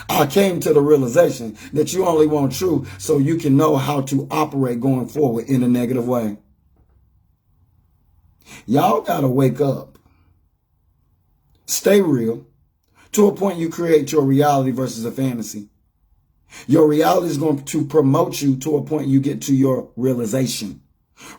I came to the realization that you only want truth so you can know how to operate going forward in a negative way. Y'all gotta wake up. Stay real. To a point you create your reality versus a fantasy. Your reality is going to promote you to a point you get to your realization.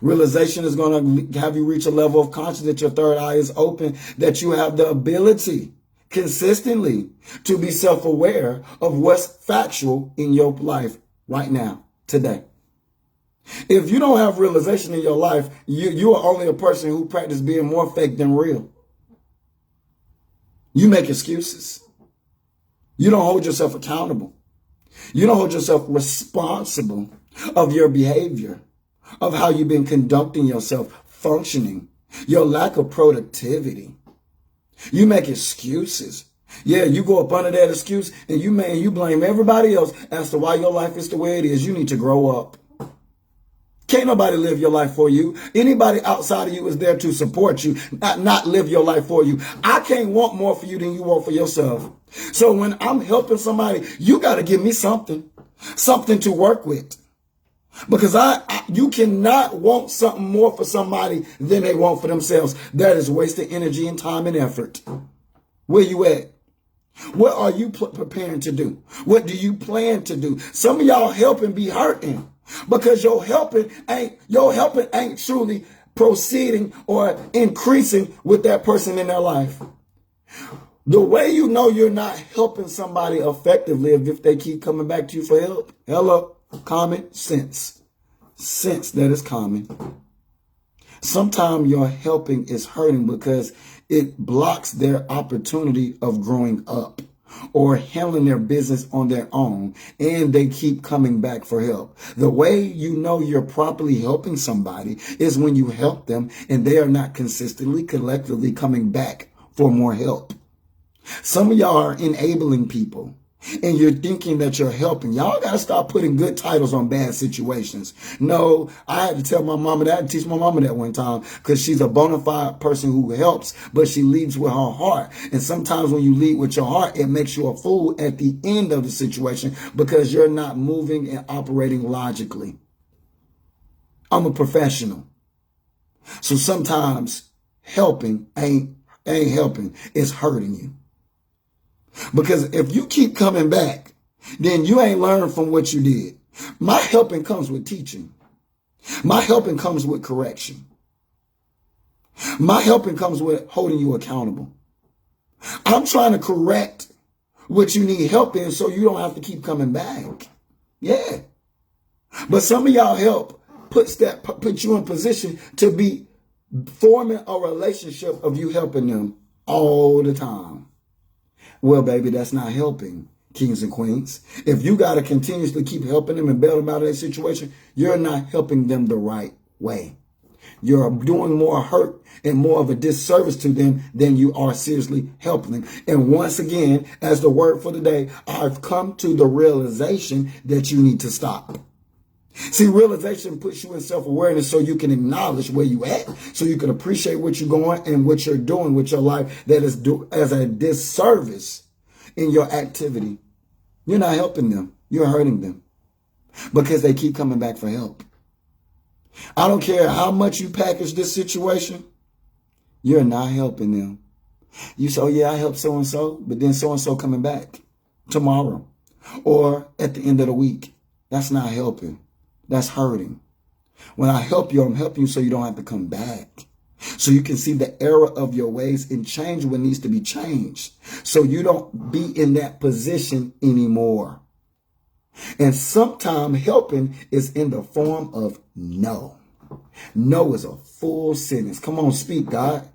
Realization is going to have you reach a level of consciousness that your third eye is open, that you have the ability consistently to be self-aware of what's factual in your life right now, today. If you don't have realization in your life, you are only a person who practices being more fake than real. You make excuses. You don't hold yourself accountable. You don't hold yourself responsible of your behavior, of how you've been conducting yourself, functioning, your lack of productivity. You make excuses. Yeah, you go up under that excuse and you blame everybody else as to why your life is the way it is. You need to grow up. Can't nobody live your life for you. Anybody outside of you is there to support you, not live your life for you. I can't want more for you than you want for yourself. So when I'm helping somebody, you got to give me something to work with. Because you cannot want something more for somebody than they want for themselves. That is wasted energy and time and effort. Where you at? What are you preparing to do? What do you plan to do? Some of y'all helping be hurting because your helping ain't truly proceeding or increasing with that person in their life. The way you know you're not helping somebody effectively is if they keep coming back to you for help. Hello, common sense. Sense that is common. Sometimes your helping is hurting because it blocks their opportunity of growing up. or handling their business on their own, and they keep coming back for help. The way you know you're properly helping somebody is when you help them and they are not consistently, collectively coming back for more help. Some of y'all are enabling people and you're thinking that you're helping. Y'all got to stop putting good titles on bad situations. No, I had to tell my mama that. I had to teach my mama that one time because she's a bona fide person who helps, but she leads with her heart. And sometimes when you lead with your heart, it makes you a fool at the end of the situation because you're not moving and operating logically. I'm a professional. So sometimes helping ain't helping. It's hurting you. Because if you keep coming back, then you ain't learned from what you did. My helping comes with teaching. My helping comes with correction. My helping comes with holding you accountable. I'm trying to correct what you need help in so you don't have to keep coming back. Yeah. But some of y'all help put you in position to be forming a relationship of you helping them all the time. Well, baby, that's not helping, kings and queens. If you got to continuously keep helping them and bail them out of that situation, you're not helping them the right way. You're doing more hurt and more of a disservice to them than you are seriously helping them. And once again, as the word for the day, I've come to the realization that you need to stop. See, realization puts you in self-awareness so you can acknowledge where you at, so you can appreciate what you're going and what you're doing with your life that is as a disservice in your activity. You're not helping them. You're hurting them because they keep coming back for help. I don't care how much you package this situation. You're not helping them. You say, oh yeah, I helped so-and-so, but then so-and-so coming back tomorrow or at the end of the week. That's not helping. That's hurting. When I help you, I'm helping you so you don't have to come back. So you can see the error of your ways and change what needs to be changed. So you don't be in that position anymore. And sometimes helping is in the form of no. No is a full sentence. Come on, speak, God.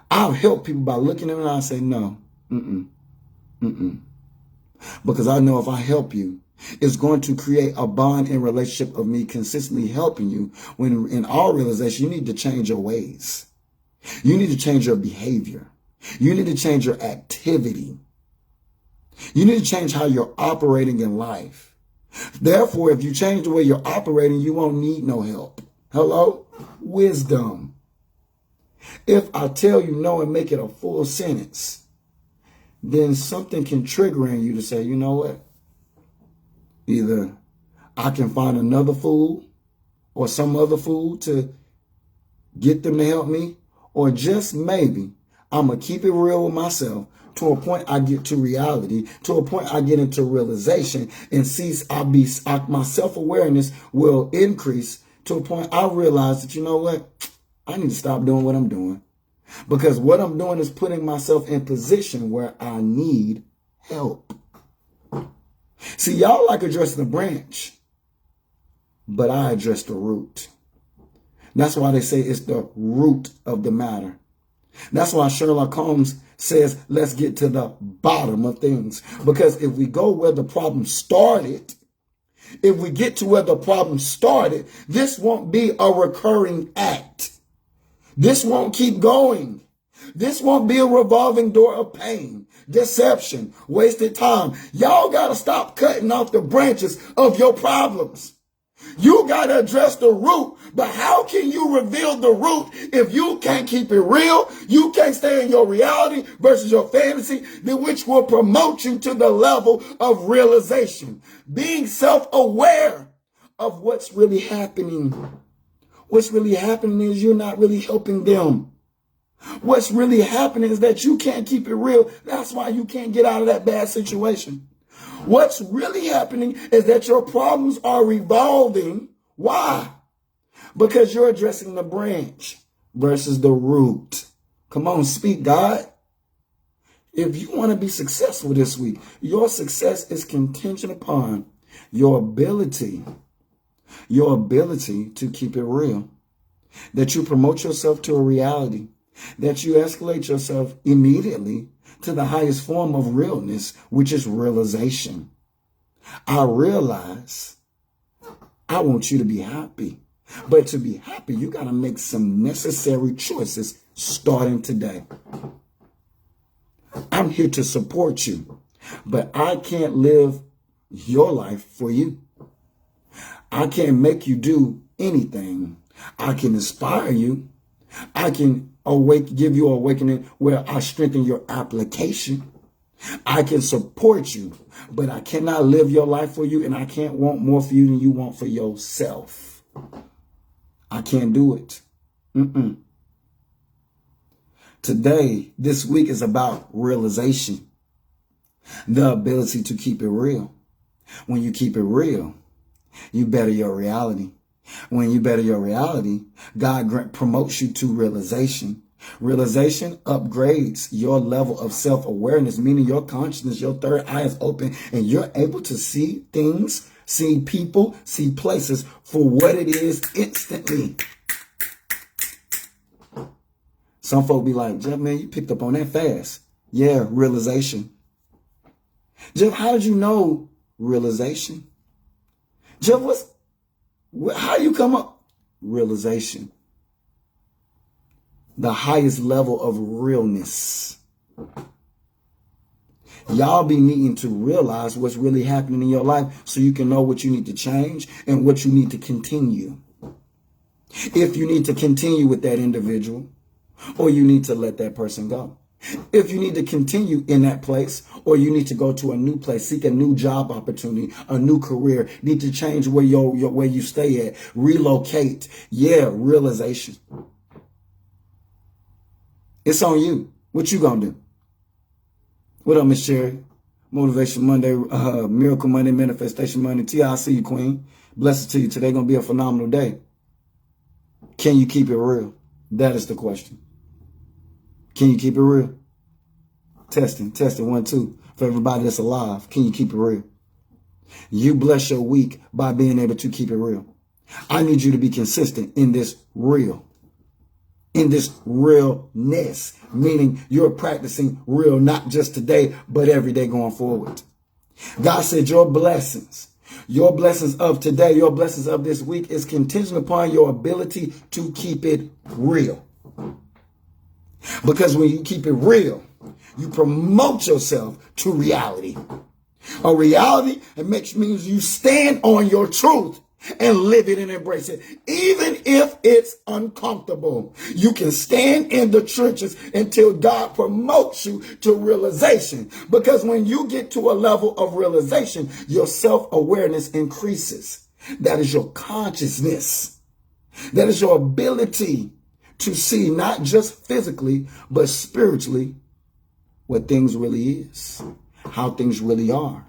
I'll help people by looking at them and I say no. Because I know if I help you, it's going to create a bond and relationship of me consistently helping you when in all realization, you need to change your ways. You need to change your behavior. You need to change your activity. You need to change how you're operating in life. Therefore, if you change the way you're operating, you won't need no help. Hello? Wisdom. If I tell you no and make it a full sentence, then something can trigger in you to say, you know what? Either I can find another fool or some other fool to get them to help me, or just maybe I'm going to keep it real with myself to a point I get to reality, to a point I get into realization and see my self-awareness will increase to a point I realize that, you know what, I need to stop doing what I'm doing because what I'm doing is putting myself in position where I need help. See, y'all like addressing the branch, but I address the root. That's why they say it's the root of the matter. That's why Sherlock Holmes says, let's get to the bottom of things. Because if we go where the problem started, if we get to where the problem started, this won't be a recurring act. This won't keep going. This won't be a revolving door of pain, deception, wasted time. Y'all got to stop cutting off the branches of your problems. You got to address the root, but how can you reveal the root if you can't keep it real? You can't stay in your reality versus your fantasy, which will promote you to the level of realization. Being self-aware of what's really happening. What's really happening is you're not really helping them. What's really happening is that you can't keep it real. That's why you can't get out of that bad situation. What's really happening is that your problems are revolving. Why? Because you're addressing the branch versus the root. Come on, speak, God. If you want to be successful this week, your success is contingent upon your ability to keep it real. That you promote yourself to a reality. That you escalate yourself immediately to the highest form of realness, which is realization. I realize I want you to be happy. But to be happy, you got to make some necessary choices starting today. I'm here to support you, but I can't live your life for you. I can't make you do anything. I can inspire you. I can give you awakening where I strengthen your application. I can support you, but I cannot live your life for you, and I can't want more for you than you want for yourself. I can't do it. Today, this week is about realization, the ability to keep it real. When you keep it real, you better your reality. When you better your reality, God promotes you to realization. Realization upgrades your level of self-awareness, meaning your consciousness, your third eye is open, and you're able to see things, see people, see places for what it is instantly. Some folk be like, Jeff, man, you picked up on that fast. Yeah, realization. Jeff, how did you know realization? Jeff, how you come up? Realization. The highest level of realness. Y'all be needing to realize what's really happening in your life so you can know what you need to change and what you need to continue. If you need to continue with that individual, or you need to let that person go. If you need to continue in that place, or you need to go to a new place, seek a new job opportunity, a new career, need to change where you stay at, relocate. Yeah, realization. It's on you. What you gonna do? What up, Miss Sherry? Motivation Monday, Miracle Monday, Manifestation Monday. T.I. see you, Queen. Blessings to you. Today gonna be a phenomenal day. Can you keep it real? That is the question. Can you keep it real? Testing, 1, 2. For everybody that's alive, can you keep it real? You bless your week by being able to keep it real. I need you to be consistent in this real. In this realness, meaning you're practicing real, not just today, but every day going forward. God said your blessings of today, your blessings of this week is contingent upon your ability to keep it real. Because when you keep it real, you promote yourself to reality. A reality, it means you stand on your truth and live it and embrace it. Even if it's uncomfortable, you can stand in the trenches until God promotes you to realization. Because when you get to a level of realization, your self-awareness increases. That is your consciousness. That is your ability to see not just physically, but spiritually what things really is, how things really are,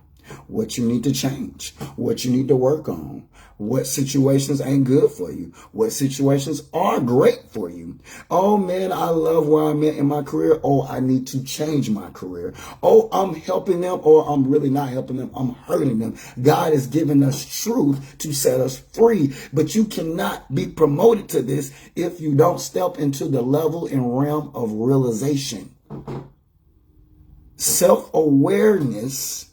what you need to change, what you need to work on, what situations ain't good for you, what situations are great for you. Oh man, I love where I'm at in my career. Oh, I need to change my career. Oh, I'm helping them, or I'm really not helping them. I'm hurting them. God has given us truth to set us free, but you cannot be promoted to this if you don't step into the level and realm of realization. Self-awareness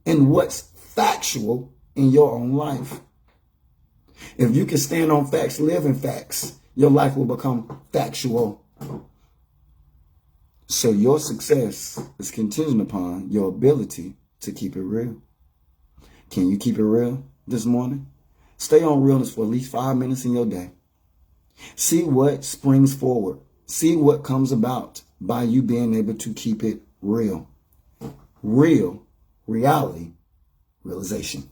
in what's factual in your own life. If you can stand on facts, live in facts, your life will become factual. So your success is contingent upon your ability to keep it real. Can you keep it real this morning? Stay on realness for at least 5 minutes in your day. See what springs forward. See what comes about by you being able to keep it real. Real, reality, realization.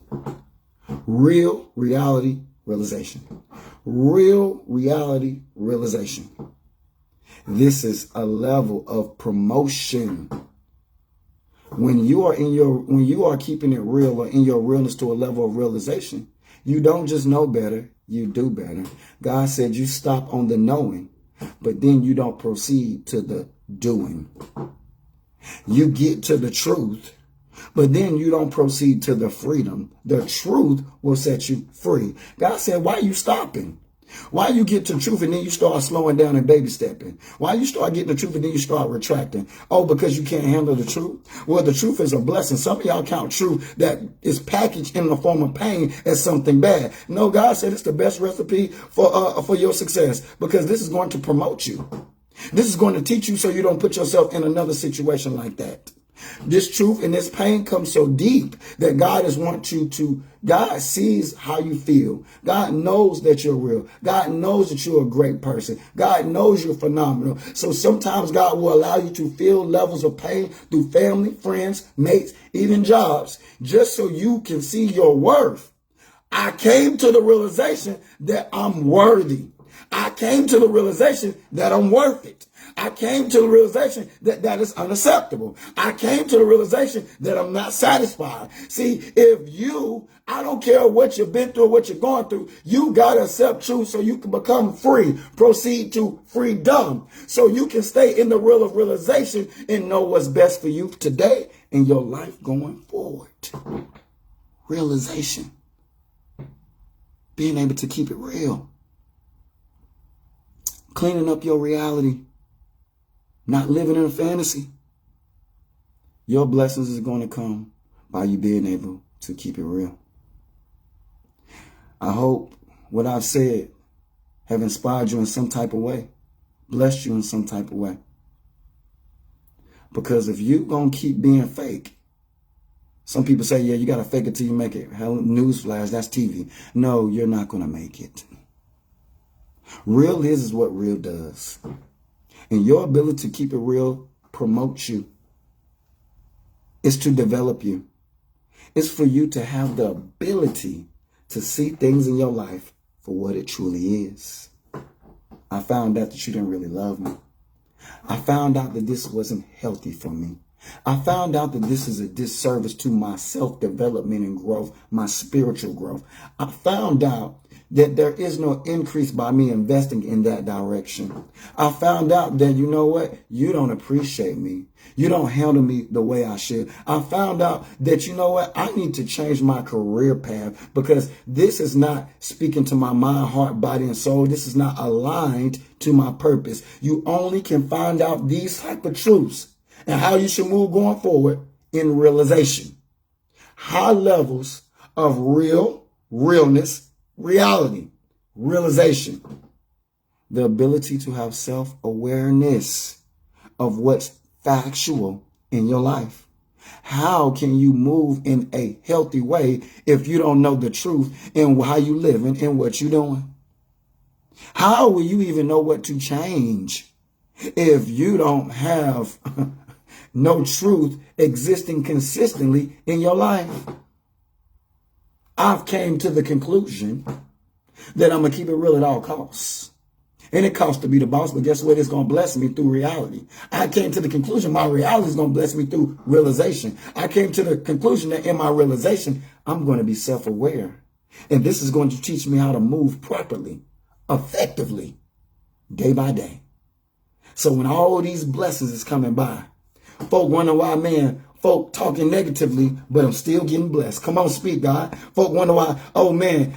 Real, reality, realization. Real, reality, realization. This is a level of promotion. When you are keeping it real, or in your realness to a level of realization, you don't just know better, you do better. God said you stop on the knowing, but then you don't proceed to the doing. You get to the truth, but then you don't proceed to the freedom. The truth will set you free. God said, why are you stopping? Why you get to the truth and then you start slowing down and baby stepping? Why you start getting the truth and then you start retracting? Oh, because you can't handle the truth? Well, the truth is a blessing. Some of y'all count truth that is packaged in the form of pain as something bad. No, God said it's the best recipe for your success, because this is going to promote you. This is going to teach you so you don't put yourself in another situation like that. This truth and this pain comes so deep that God God sees how you feel. God knows that you're real. God knows that you're a great person. God knows you're phenomenal. So sometimes God will allow you to feel levels of pain through family, friends, mates, even jobs, just so you can see your worth. I came to the realization that I'm worthy. I came to the realization that I'm worth it. I came to the realization that that is unacceptable. I came to the realization that I'm not satisfied. See, I don't care what you've been through or what you're going through, you got to accept truth so you can become free, proceed to freedom, so you can stay in the real of realization and know what's best for you today in your life going forward. Realization. Being able to keep it real. Cleaning up your reality. Not living in a fantasy. Your blessings is going to come by you being able to keep it real. I hope what I've said have inspired you in some type of way. Blessed you in some type of way. Because if you going to keep being fake, some people say, yeah, you got to fake it till you make it. Hell, newsflash, that's TV. No, you're not going to make it. Real is what real does. And your ability to keep it real promotes you. It's to develop you. It's for you to have the ability to see things in your life for what it truly is. I found out that you didn't really love me. I found out that this wasn't healthy for me. I found out that this is a disservice to my self-development and growth, my spiritual growth. I found out that there is no increase by me investing in that direction. I found out that, you know what? You don't appreciate me. You don't handle me the way I should. I found out that, you know what? I need to change my career path, because this is not speaking to my mind, heart, body, and soul. This is not aligned to my purpose. You only can find out these type of truths and how you should move going forward in realization. High levels of realness, reality, realization. The ability to have self-awareness of what's factual in your life. How can you move in a healthy way if you don't know the truth in how you living and what you're doing? How will you even know what to change if you don't have no truth existing consistently in your life? I've came to the conclusion that I'm going to keep it real at all costs. And it costs to be the boss, but guess what? It's going to bless me through reality. I came to the conclusion my reality is going to bless me through realization. I came to the conclusion that in my realization, I'm going to be self-aware. And this is going to teach me how to move properly, effectively, day by day. So when all these blessings is coming by, folk wonder why, man, folk talking negatively, but I'm still getting blessed. Come on, speak, God. Folk wonder why, oh man,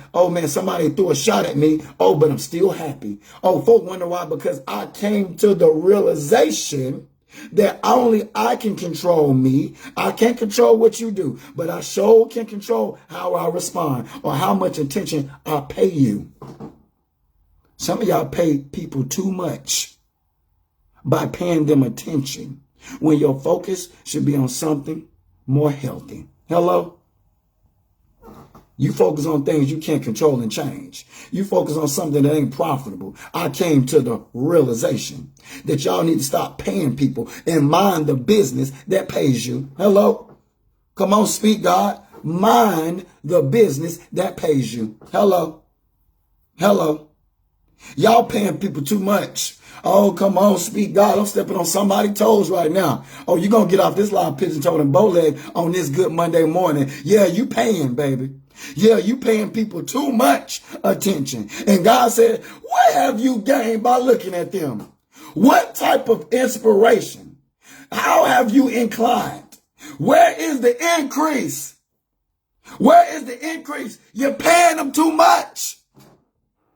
somebody threw a shot at me. Oh, but I'm still happy. Oh, folk wonder why, because I came to the realization that only I can control me. I can't control what you do, but I sure can control how I respond or how much attention I pay you. Some of y'all pay people too much by paying them attention, when your focus should be on something more healthy. Hello? You focus on things you can't control and change. You focus on something that ain't profitable. I came to the realization that y'all need to stop paying people and mind the business that pays you. Hello? Come on, speak, God. Mind the business that pays you. Hello? Hello? Y'all paying people too much. Oh, come on, speak, God. I'm stepping on somebody's toes right now. Oh, you're going to get off this live pigeon-toed and bow-leg on this good Monday morning. Yeah, you paying, baby. Yeah, you paying people too much attention. And God said, what have you gained by looking at them? What type of inspiration? How have you inclined? Where is the increase? Where is the increase? You're paying them too much.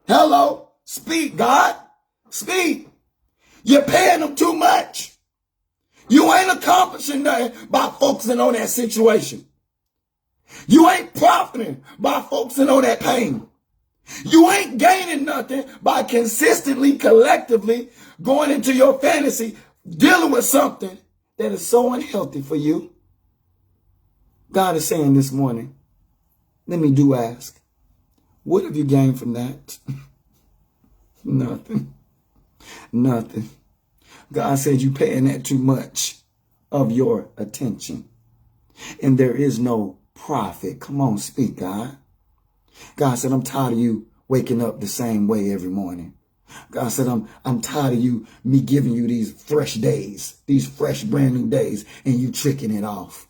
Hello? Speak, God. Speak. You're paying them too much. You ain't accomplishing nothing by focusing on that situation. You ain't profiting by focusing on that pain. You ain't gaining nothing by consistently, collectively going into your fantasy, dealing with something that is so unhealthy for you. God is saying this morning, let me ask, what have you gained from that? Nothing. Nothing. God said you paying that too much of your attention. And there is no profit. Come on, speak, God. God said, I'm tired of you waking up the same way every morning. God said, I'm tired of me giving you these fresh days, these fresh brand new days, and you tricking it off.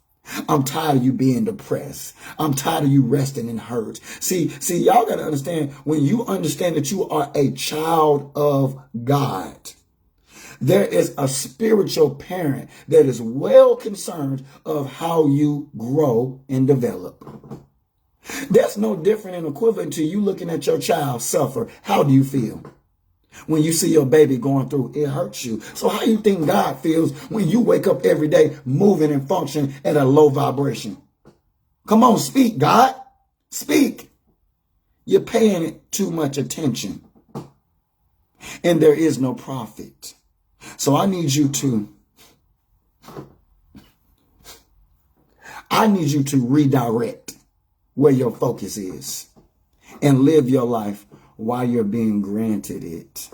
I'm tired of you being depressed. I'm tired of you resting in hurt. See, y'all got to understand, when you understand that you are a child of God, there is a spiritual parent that is well concerned of how you grow and develop. That's no different and equivalent to you looking at your child suffer. How do you feel? When you see your baby going through, it hurts you. So how you think God feels when you wake up every day moving and functioning at a low vibration? Come on, speak, God. Speak. You're paying it too much attention. And there is no profit. So I need you to redirect where your focus is and live your life while you're being granted it.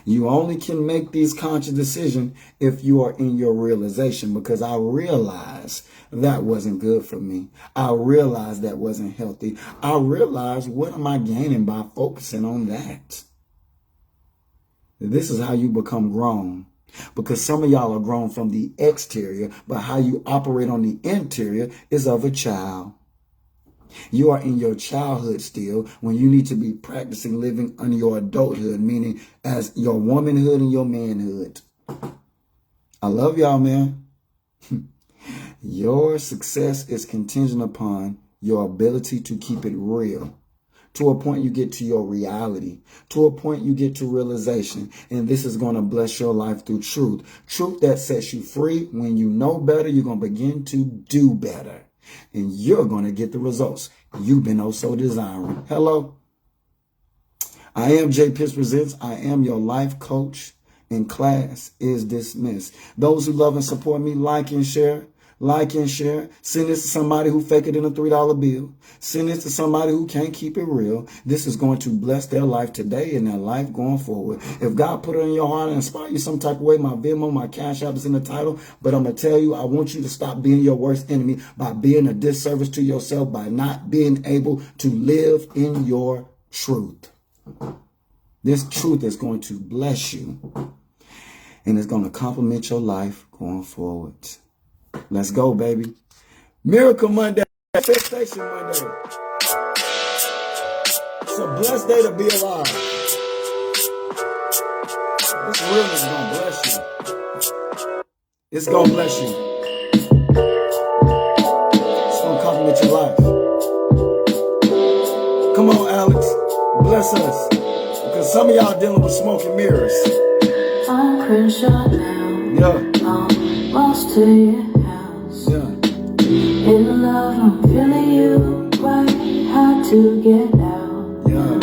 You only can make these conscious decisions if you are in your realization, because I realized that wasn't good for me. I realized that wasn't healthy. I realized, what am I gaining by focusing on that? This is how you become grown, because some of y'all are grown from the exterior, but how you operate on the interior is of a child. You are in your childhood still when you need to be practicing living on your adulthood, meaning as your womanhood and your manhood. I love y'all, man. Your success is contingent upon your ability to keep it real. To a point you get to your reality. To a point you get to realization. And this is going to bless your life through truth. Truth that sets you free. When you know better, you're going to begin to do better. And you're going to get the results you've been oh so desiring. Hello. I am J. Pitts Presents. I am your life coach, and class is dismissed. Those who love and support me, like and share. Like and share. Send this to somebody who fake it in a $3 bill. Send this to somebody who can't keep it real. This is going to bless their life today and their life going forward. If God put it in your heart and inspire you some type of way, my Venmo, my Cash App is in the title. But I'm going to tell you, I want you to stop being your worst enemy by being a disservice to yourself, by not being able to live in your truth. This truth is going to bless you, and it's going to complement your life going forward. Let's go, baby. Miracle Monday, Manifestation Monday. It's a blessed day to be alive. This realness is going to bless you. It's going to bless you. It's going to complement your life. Come on, Alex. Bless us. Because some of y'all dealing with smoke and mirrors. I'm Crenshaw now. Yeah. Lost to you. In love, I'm feeling you quite hard to get out. Yeah.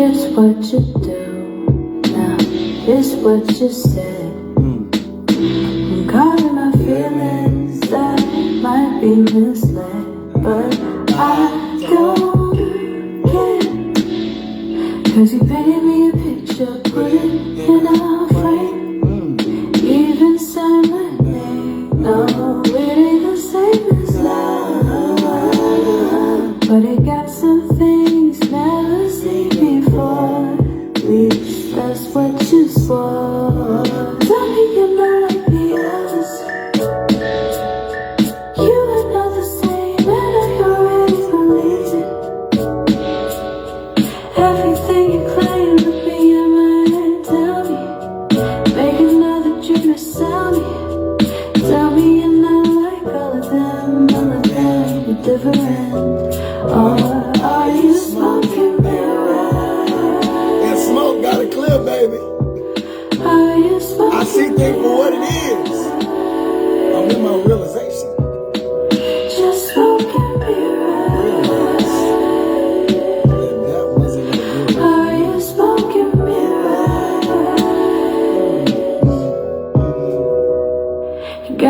It's what you do now, it's what you said. I'm caught in my feelings that might be misled, but I don't care, 'cause you painted me a picture, put it in a frame, even said my name. No, it ain't the same as love, but it got some things never seen before. At least that's what you swore. Tell me you're not like the others. You are not the same, and I already believe it. Everything you claim to be in my head, tell me. Make another dream to sell me. Tell me you're not like all of them you're different. Or are you smoking mirrors? And smoke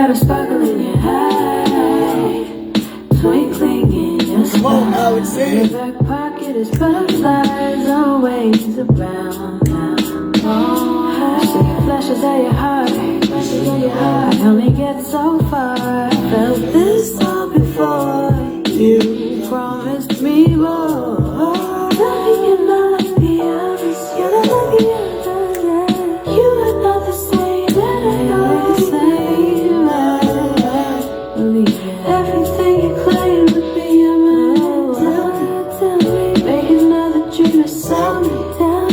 got a sparkle in your eye, twinkling in your Come on, Alex, smile. sing. Your back pocket is butterflies, always around now. I see your flashes at your heart, I only get so far. I felt this all before. You promised me more. Nothing you're not like the others. You're not like the others. You are not the same that I always say. I believe it. Everything you claim would be a man. Tell me, make another dream of something. Tell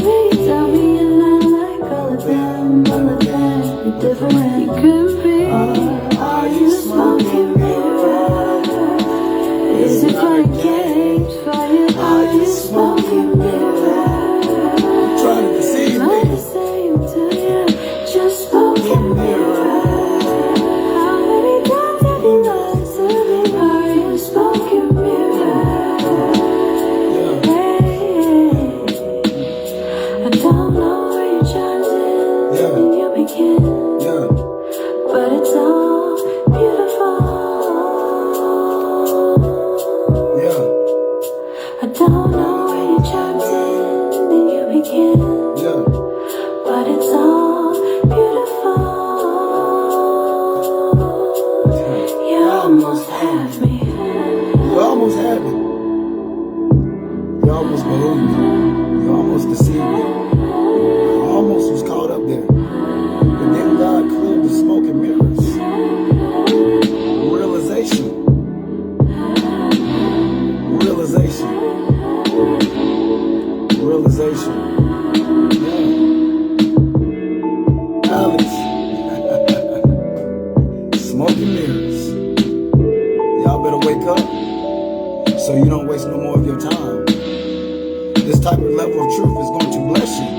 me you're not like all of them. You're different. You could be. Are you smoking mirror? Is it playing games for you? Are you smoking mirror? Trying to deceive Not the me. same to you, just smoking mirror. How many times have you lied to me? Are you smoking mirror? Hey, I don't know where your chimes end and you begin, Yeah. but it's all beautiful. Yeah. I don't know where your chimes end and you begin, Yeah. but it's all beautiful. You almost have me. You almost had me. You almost believed me. You almost deceived me. You almost was caught up there. But then God cleared the smoke and mirrors. Realization. Realization. Realization. Yeah. Alex. Smoke and mirrors. Y'all better wake up so you don't waste no more of your time. This type of level of truth is going to bless you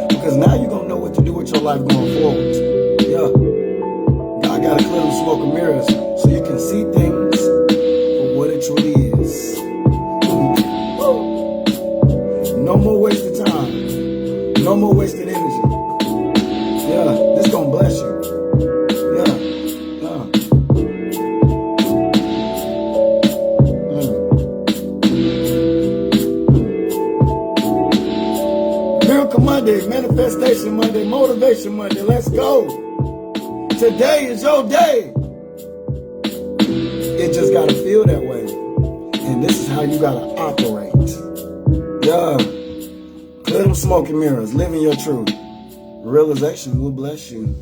because now you're going to know what to do with your life going forward. Yeah. God got to clear them smoke and mirrors so you can see things for what it truly is. No more wasted time. No more wasted energy. Yeah. This going to bless you. Yeah. Yeah. Miracle Monday, Manifestation Monday, Motivation Monday. Let's go. Today is your day. It just got to feel that way. And this is how you got to operate. Yeah. Clear them smoking mirrors. Live in your truth. Realization will bless you.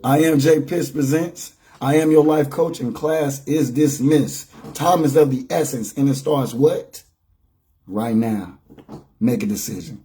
I am Jay Pitts presents. I am your life coach and class is dismissed. Time is of the essence and it starts what? Right now. Make a decision.